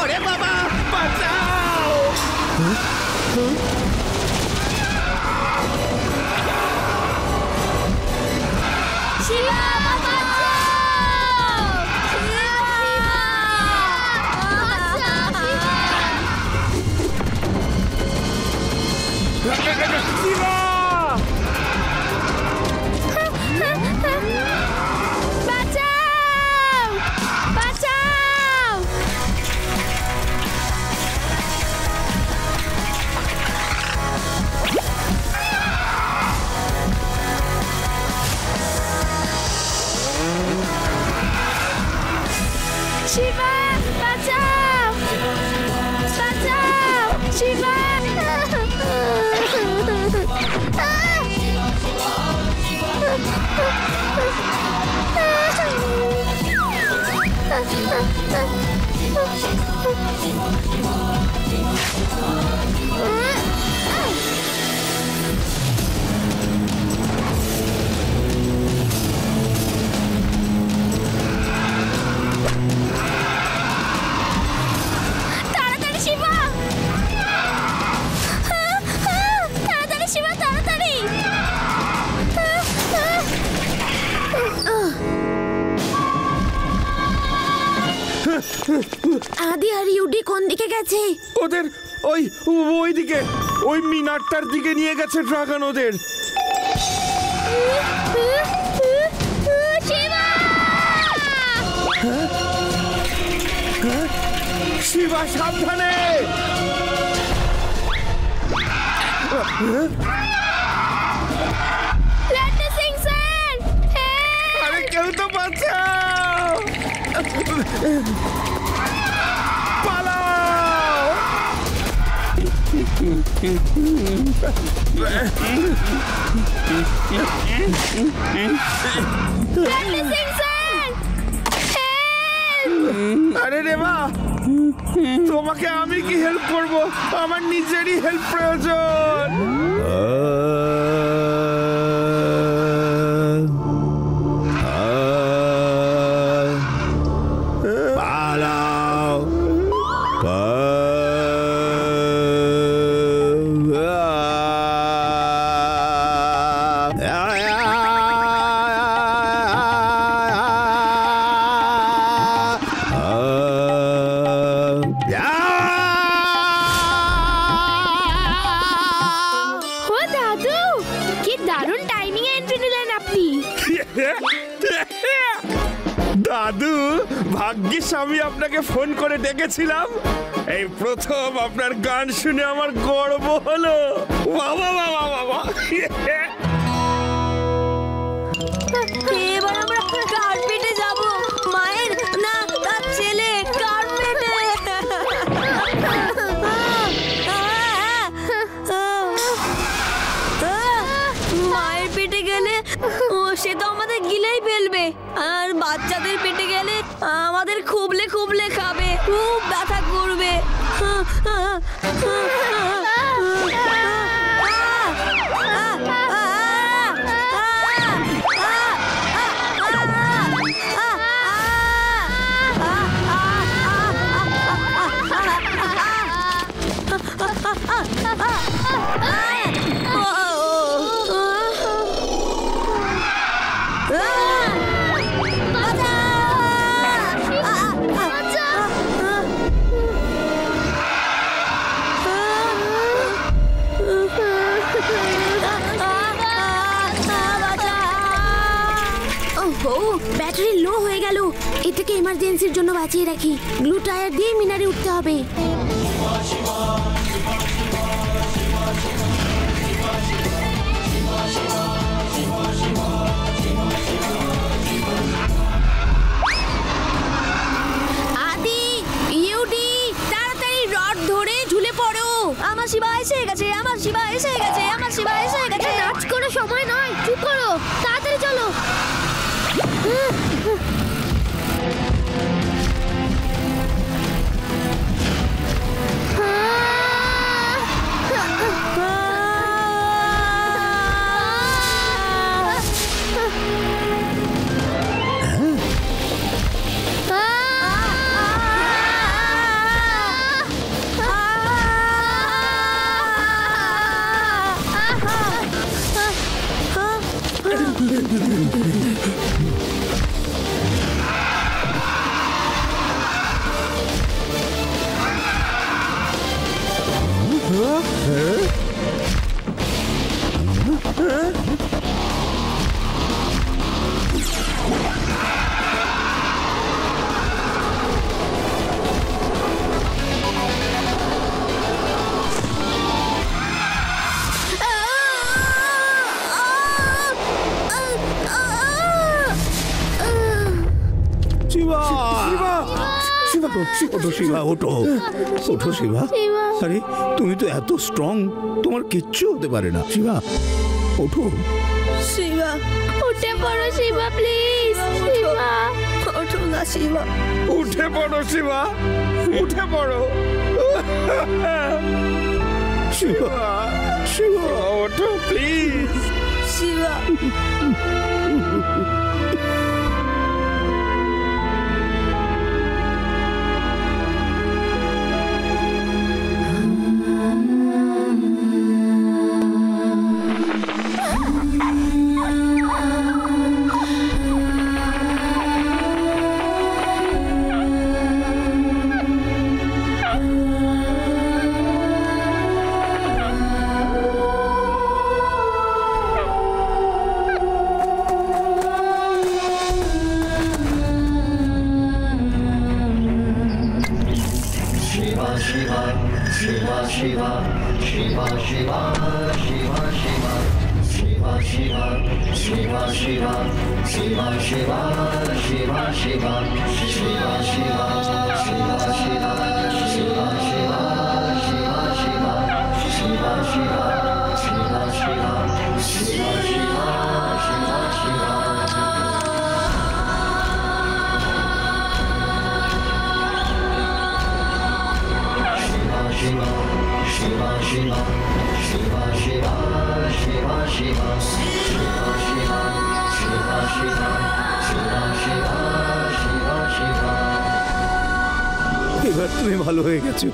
ওরে বাবা, বাঁচাও! শিবা, বাঁচাও! শিবা! বাঁচাও! বাঁচাও! শিবা, বাঁচাও! বাঁচাও! শিবা! তাড়াতাড়ি শিবা! তাড়াতাড়ি শিবা, তাড়াতাড়ি! আদি আর ইউডি কোন দিকে গেছে? ওদের ওই দিকে, ওই মিনারটার দিকে নিয়ে গেছে ড্রাগন ওদের। শিবা! শিবা সাবধানে। রত্না সিং স্যার, আরে কেউ তো বাঁচাও, পালাও। রত্না সিং স্যার, আরে রেবা, তোমাকে আমি কি হেল্প করব? আমার নিজেরই হেল্প প্রয়োজন। পালাও। ও দাদু, কি দারুণ টাইমিং এন্ট্রি নিলেন আপনি। দাদু, ভাগ্যিস আমি আপনাকে ফোন করে ডেকেছিলাম। এই প্রথম আপনার গান শুনে আমার গর্ব হলো। বাবা বাবা বাবা। এবার আমরা কার্পেটে যাব। মায়ের না, তার ছেলে কার্পেটে। মায়ের পেটে গেলে সে তো আমাদের গিলেই ফেলবে, আর বাচ্চাদের পেটে গেলে আমাদের খুবলে খুবলে খাবে, খুব ব্যথা করবে। ব্যাটারি লো হয়ে গেল। এটাকে এমার্জেন্সির জন্য বাঁচিয়ে রাখি। গ্লু টায়ার দিয়ে মিনারে উঠতে হবে। আদি, ইউডি, তাড়াতাড়ি রড ধরে ঝুলে পড়ো। আমার শিবা এসে গেছে, আমার শিবা এসে গেছে, আমার শিবা এসে গেছে। নাচ করে সময় নয়, চুপ করো, তাড়াতাড়ি চলো। শিবা, ওঠো ওঠো শিবা। আরে তুমি তো এত স্ট্রং, তোমার কিচ্ছু হতে পারে না। শিবা ওঠো। শিবা, উঠে পড়ো শিবা, প্লিজ। শিবা, ওঠো না শিবা। উঠে পড়ো শিবা, উঠে পড়ো। শিবা, শিবা ওঠো প্লিজ। শিবা, এবার তুমি ভালো হয়ে গেছো।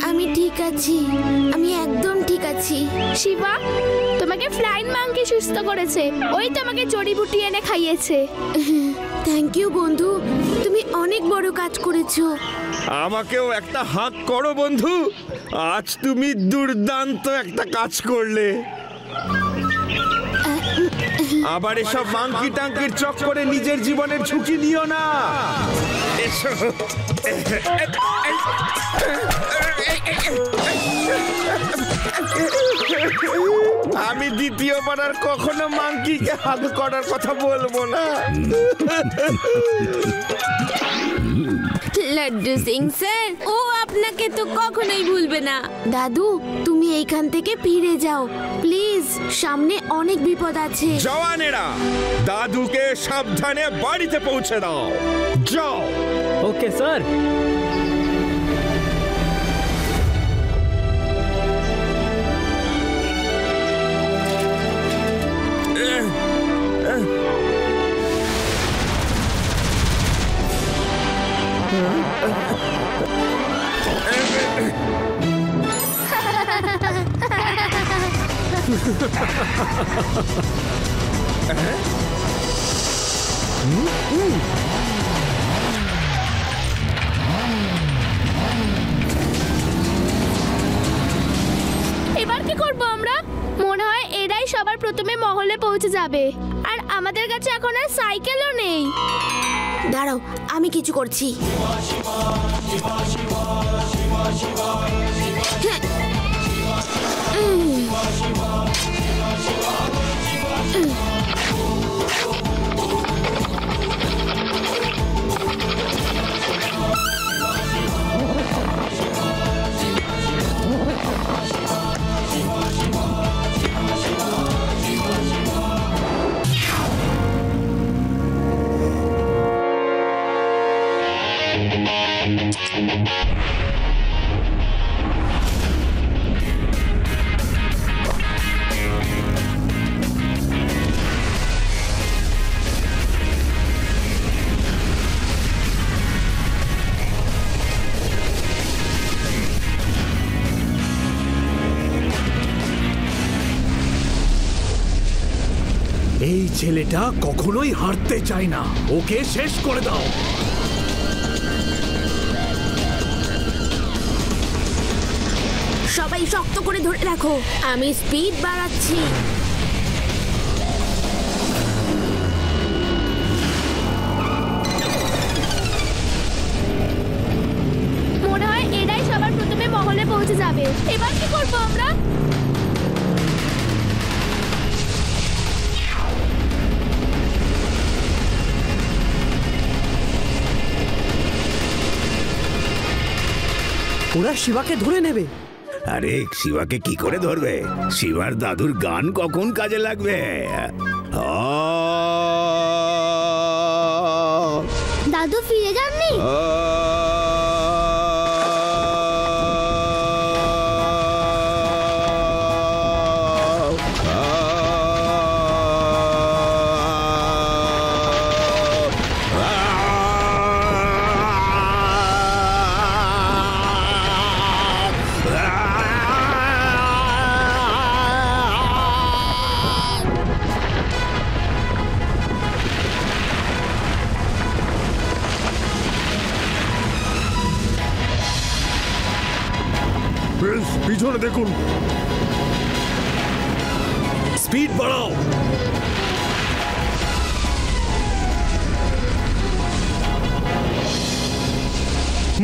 আমি ঠিক আছি, আমি একদম ঠিক আছি। শিবা, তোমাকে ফ্লাইং মাঙ্কি সুস্থ করেছে, ওই তোমাকে জড়িবুটি এনে খাইয়েছে। থ্যাংক ইউ বন্ধু, তুমি অনেক বড় কাজ করেছো। আমাকেও একটা হাক করো বন্ধু, আজ তুমি দুর্দান্ত একটা কাজ করলে। আবার এসব মাঙ্কি টাঙ্কির চক্করে নিজের জীবনের ঝুঁকি নিও না। এসো। আমি দ্বিতীয়বার আর কখনো মাঙ্কিকে হাগ করার কথা বলবো না। লাড্ডু সিং স্যার, ও আপনাকে তো কখনোই ভুলবে না। দাদু, তুমি এইখান থেকে ফিরে যাও প্লিজ, সামনে অনেক বিপদ আছে। জওয়ানেরা, দাদুকে সাবধানে বাড়িতে পৌঁছে দাও। যাও। Okay sir. এবার কি করব আমরা? মনে হয় এরাই সবার প্রথমে মহলে পৌঁছে যাবে, আর আমাদের কাছে এখন আর সাইকেলও নেই। দাঁড়াও, আমি কিছু করছি। এই ছেলেটা কখনোই হারতে চায় না, ওকে শেষ করে দাও। সবাই শক্ত করে ধরে রাখো, আমি স্পিড বাড়াচ্ছি। মনে হয় এরাই সবার প্রথমে মহলে পৌঁছে যাবে। এবার কি করব আমরা? ওরা শিবাকে ধরে নেবে। আরে শিবাকে কি করে ধরবে? শিবার দাদুর গান কখন কাজে লাগবে? দাদু ফিরে যাননি? পিছনে দেখুন, স্পিড বাড়াও।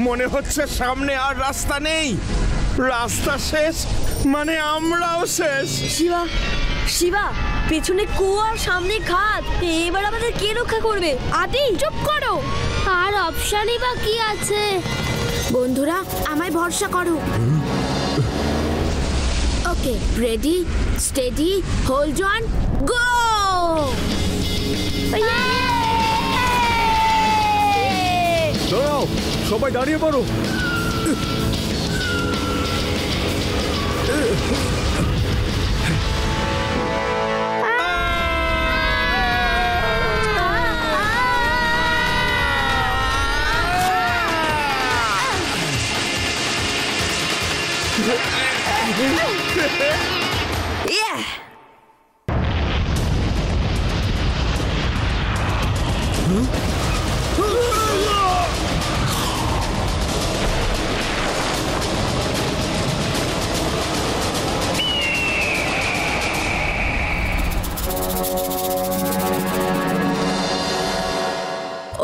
মনে হচ্ছে সামনে আর রাস্তা নেই। রাস্তা শেষ মানে আমরাও শেষ। শিবা, শিবা, পেছনে কুয়ার সামনে খাদ, এবার আমাদের কে রক্ষা করবে? আদি চুপ করো, আর অপশনই বা কি আছে? বন্ধুরা আমায় ভরসা করো। ওকে, রেডি, স্টেডি, হোল্ড অন, গো! দাঁড়াও, সবাই দাঁড়িয়ে পড়ো।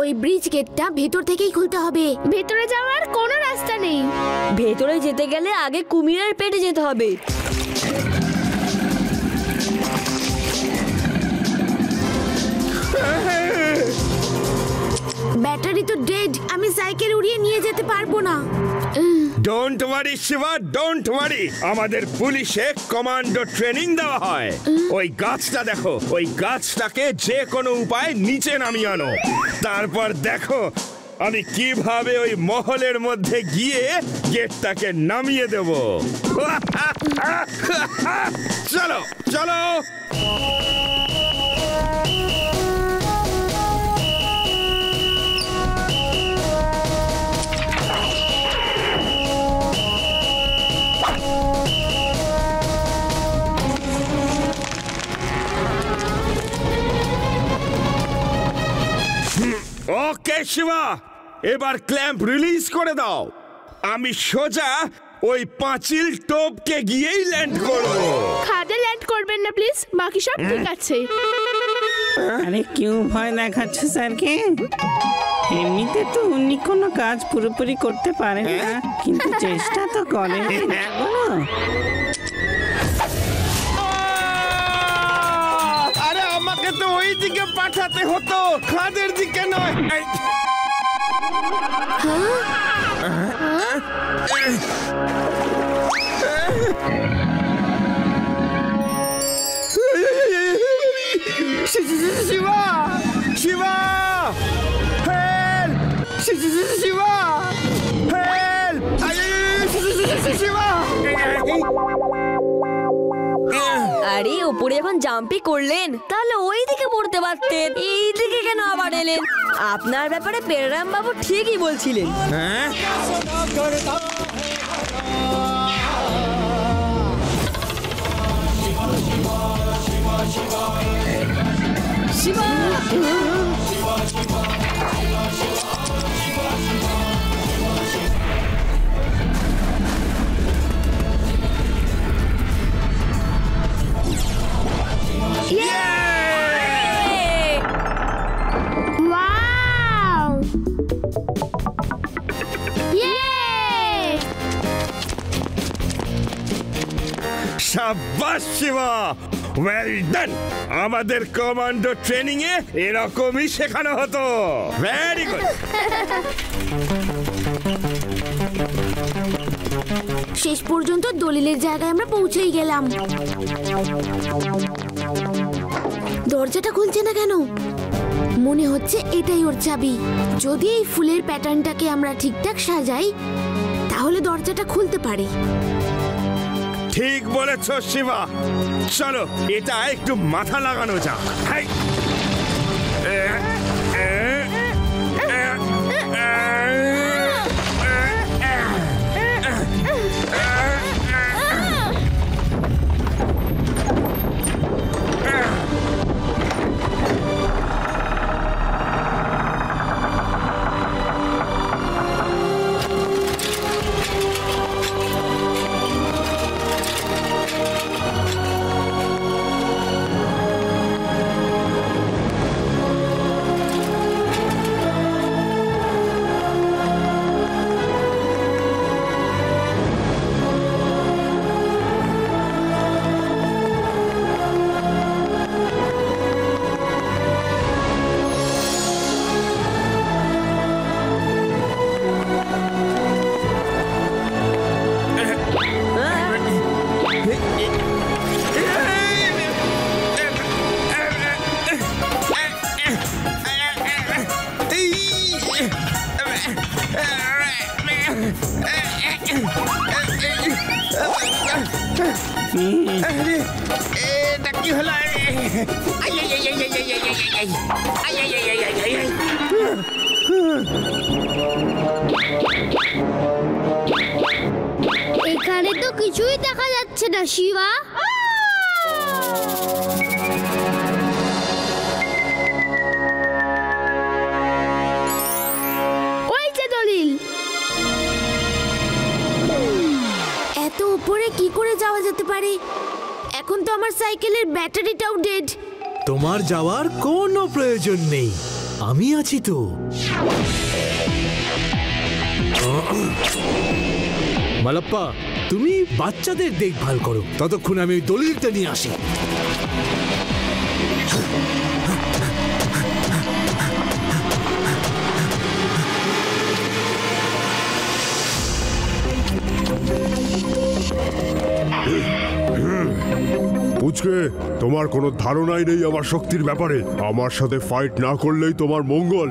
ওই ব্রিজ গেটটা ভেতর থেকেই খুলতে হবে। ভেতরে যাওয়ার কোনো রাস্তা নেই। ভেতরে যেতে গেলে আগে কুমিরের পেটে যেতে হবে। ব্যাটারি তো ডেড, আমি সাইকেল উড়িয়ে নিয়ে যেতে পারবো না। Don't worry Shiva, don't worry. আমাদের পুলিশে কমান্ডো ট্রেনিং দেওয়া হয়। ওই গাছটা দেখো, ওই গাছটাকে যে কোনো উপায়ে নিচে নামিয়ে আনো। তারপর দেখো আমি কিভাবে ওই মহলের মধ্যে গিয়ে গেটটাকে নামিয়ে দেব। চলো চলো। ওকে শিবা, এবার ক্ল্যাম্প রিলিজ করে দাও। আমি সোজা ওই পাঁচিল টোপকে গিয়েই ল্যান্ড করব। খাদে ল্যান্ড করবেন না প্লিজ, বাকি সব ঠিক আছে। আরে কেউ ভয় দেখাচ্ছ স্যারকে? এমনিতে তো উনি কোনো কাজ পুরোপুরি করতে পারেন না, কিন্তু চেষ্টা তো করেন। আরে আমাকে তো ওই দিকে পাঠাতে হতো, খাদের দিকে নয়। শিবা, শিবা, হেল্প! শিবা, হেল্প! শিবা! আরে ওপরে এখন জাম্পি করলেন, তাহলে ওই দিকে পড়তে পারতেন, এই দিকে কেন আবার এলেন? আপনার ব্যাপারে পেরারাম বাবু ঠিকই বলছিলেন। হ্যাঁ, শিবা, শাবাশ শিবা, ওয়েল ডান। আমাদের কমান্ডো ট্রেনিং এ এরকমই শেখানো হতো। Very good. শেষ পর্যন্ত দলিলের জায়গায় আমরা পৌঁছেই গেলাম। দরজাটা খুলছে না কেন? মনে হচ্ছে এটাই ওর চাবি। যদি এই ফুলের প্যাটার্নটাকে আমরা ঠিকঠাক সাজাই তাহলে দরজাটা খুলতে পারে। ঠিক বলেছ শিবা, চলো এটা একটু মাথা লাগানো যাক। হাই, এটা কি হলো? এখানে তো কিছুই দেখা যাচ্ছে না শিবা। ওই যে দলিল। এত উপরে কি করে যাওয়া যেতে পারে? এখন তো আমার সাইকেলের ব্যাটারিটাও ডেড। তোমার যাওয়ার কোনো প্রয়োজন নেই, আমি আছি তো। মালাপ্পা, তুমি বাচ্চাদের দেখভাল করো, ততক্ষণ আমি ওই দলিলটা নিয়ে আসি। পুচকে, তোমার কোনো ধারণাই নেই আমার শক্তির ব্যাপারে। আমার সাথে ফাইট না করলেই তোমার মঙ্গল।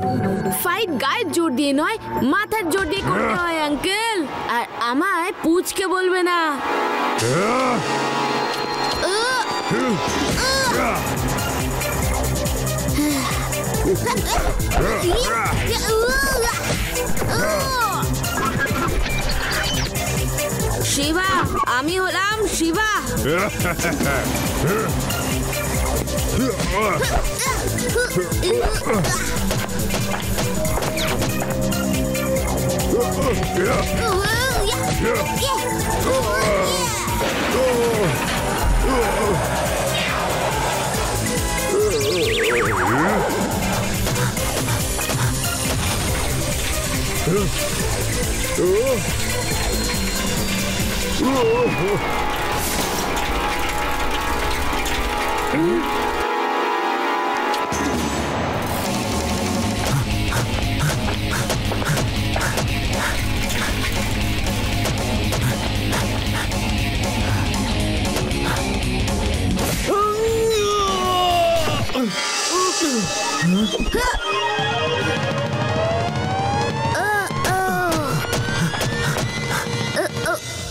ফাইট গায়ের জোর দিয়ে নয়, মাথার জোর দিয়ে করতে হয় আঙ্কেল। আর আমায় পুচকে বলবে না। শিবা, আমি হলাম শিবা।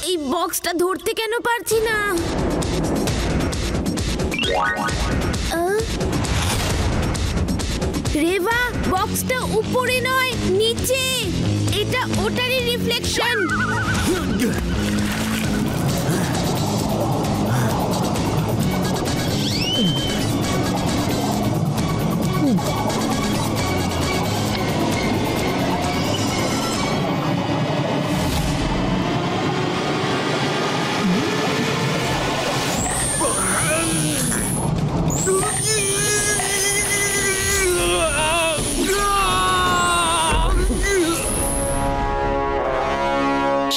এই বক্সটা ধরতে কেন পারছি না? রেভা, বক্সটা উপরে নয় নিচে। এটা ওটারই রিফ্লেকশন।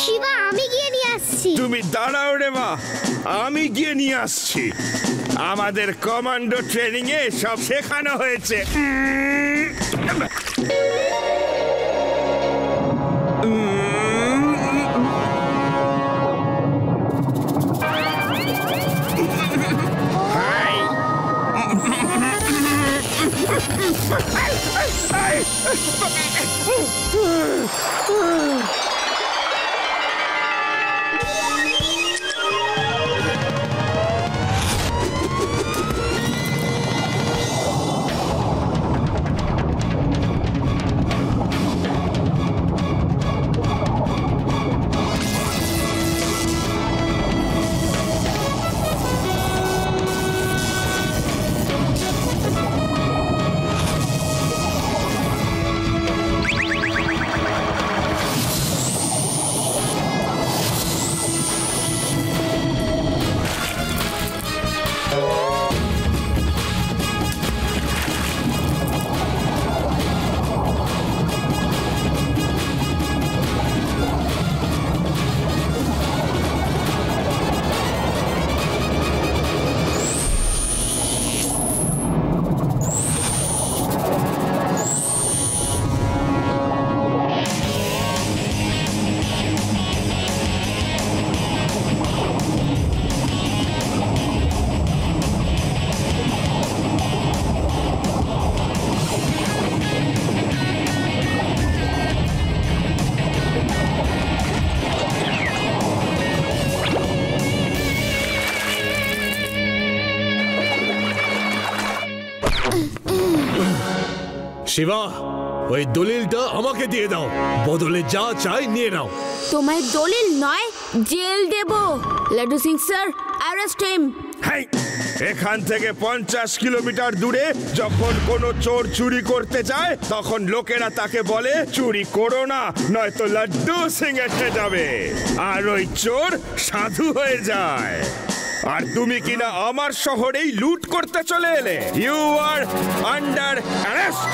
শিবা, আমি গিয়ে নিয়ে আসছি। তুমি দাঁড়াও রে মা, আমি গিয়ে নিয়ে আসছি। আমাদের কমান্ডো ট্রেনিং এ সব শেখানো হয়েছে। শিবা, ওই দলিলটা আমাকে দিয়ে দাও, বদলে যা চাই নিয়ে নাও। তোমায় দলিল নয়, জেল দেব। Laddu Singh sir, arrest him. এখান থেকে 50 কিলোমিটার দূরে যখন কোনো চোর চুরি করতে যায় তখন লোকেরা তাকে বলে চুরি করো না, নয়তো লাড্ডু সিং এসে যাবে, আর ওই চোর সাধু হয়ে যায়। আর তুমি কিনা আমার শহরেই লুট করতে চলে এলে। You are under arrest.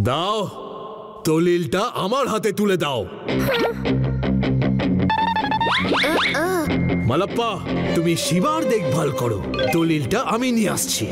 দাও, দলিলটা আমার হাতে তুলে দাও। মালাপ্পা, তুমি শিবার দেখভাল করো, দলিলটা আমি নিয়ে আসছি।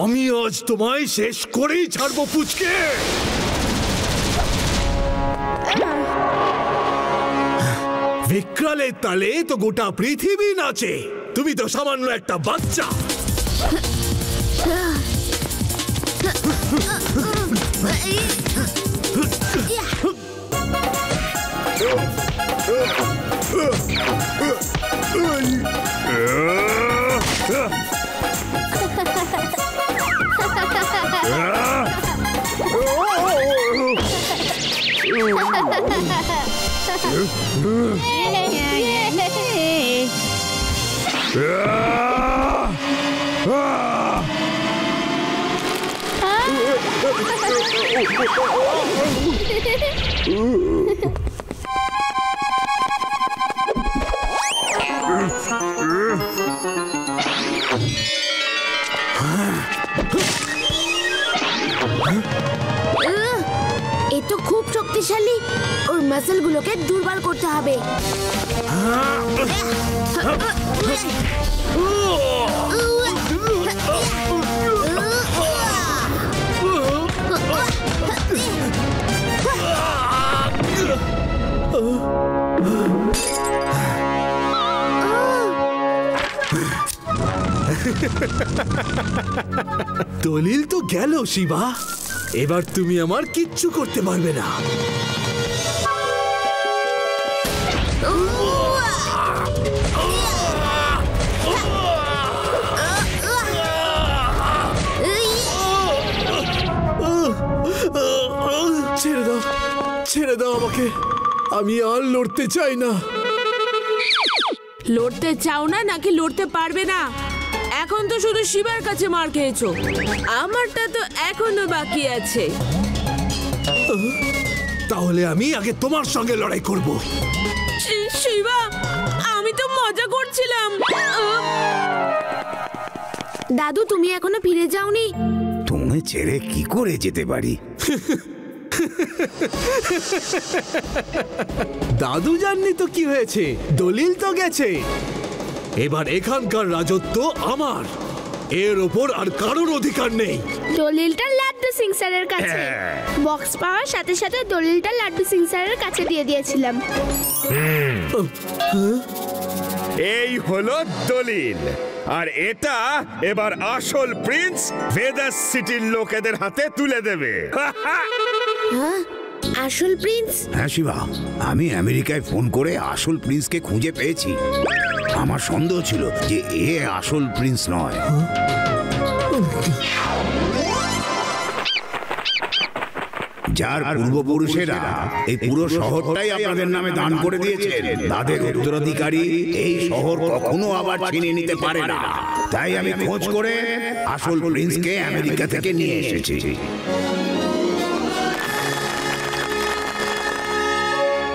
আমি আজ তোমায় শেষ করেই ছাড়বো পুচকে। বিক্রালের তালে তো গোটা পৃথিবী নাচে, তুমি তো সামান্য একটা বাচ্চা। এ তো খুব শক্তিশালী, ওর মাসলগুলোকে দুর্বল করতে হবে। দলিল তো গেল শিবা, এবার তুমি আমার কিচ্ছু করতে পারবে না। ছেড়ে দাও, ছেড়ে দাও আমাকে, আমি আর লড়তে চাই না। লড়তে চাও না নাকি লড়তে পারবে না? এখন তো শুধু শিবার কাছে মার খেয়েছো, আমারটা তো এখনো বাকি আছে। তাহলে আমি আগে তোমার সঙ্গে লড়াই করব। শিবা, আমি তো মজা করছিলাম। দাদু, তুমি এখনো ফিরে যাওনি? তুমি ছেড়ে কি করে যেতে পারি? দাদু জাননি তো কি হয়েছে, দলিল তো গেছে। এবার এখানকার রাজত্ব আমার, এর ওপর আর কারোর অধিকার নেই। দলিলটা লাড্ডু সিং স্যারের কাছে। বক্স পাওয়ার সাথে সাথে দলিলটা লাড্ডু সিং স্যারের কাছে দিয়ে দিয়েছিলাম। এই হলো দলিল, আর এটা এবার আসল প্রিন্স ভেদাস সিটির লোকেদের হাতে তুলে দেবে। আসল প্রিন্স? হ্যাঁ শিবা, আমি আমেরিকায় ফোন করে আসল প্রিন্সকে খুঁজে পেয়েছি। আমার সন্দেহ ছিল যে এ আসল প্রিন্স নয়। যার পূর্বপুরুষেরা এই পুরো শহরটাই আপনাদের নামে দান করে দিয়েছেন, তাদের উত্তরাধিকারী এই শহর কখনো আবার ছিনিয়ে নিতে পারে না। তাই আমি খোঁজ করে আসল প্রিন্সকে আমেরিকা থেকে নিয়ে এসেছি।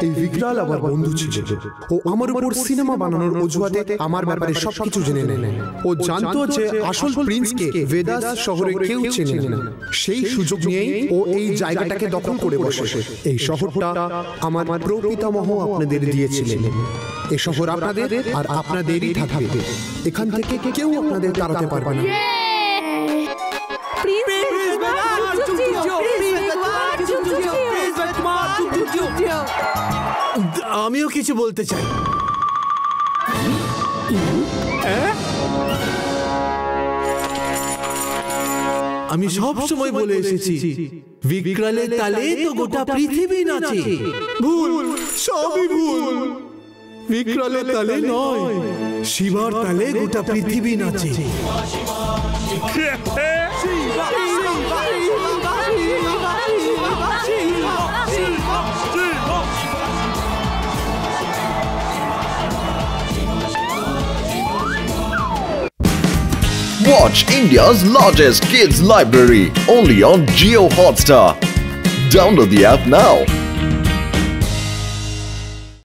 এই বিকরাল আমার বন্ধু ছিল। ও আমার উপর সিনেমা বানানোর অজুহাতে আমার ব্যাপারে সবকিছু জেনে নেয়। ও জানতো যে আসল প্রিন্সকে ভেদাস শহরে কেউ চেনে না। সেই সুযোগ নিয়েই ও এই জায়গাটাকে দখল করে বসে। এই শহরটা আমার প্রপিতামহ আপনাদের দিয়েছিলেন। এই শহর আপনাদের আর আপনাদেরই থাকবে। এখান থেকে কেউ আপনাদের তাড়াতে পারবে না। আমিও কিছু বলতে চাই। আমি সব সময় বলে এসেছি, বিকরালের তালে তো গোটা পৃথিবী নাচে। ভুল, সবই ভুল। বিকরালের তালে নয়, শিবার তালে গোটা পৃথিবী নাচে। Watch India's largest kids library only on Jio Hotstar. Download the app now.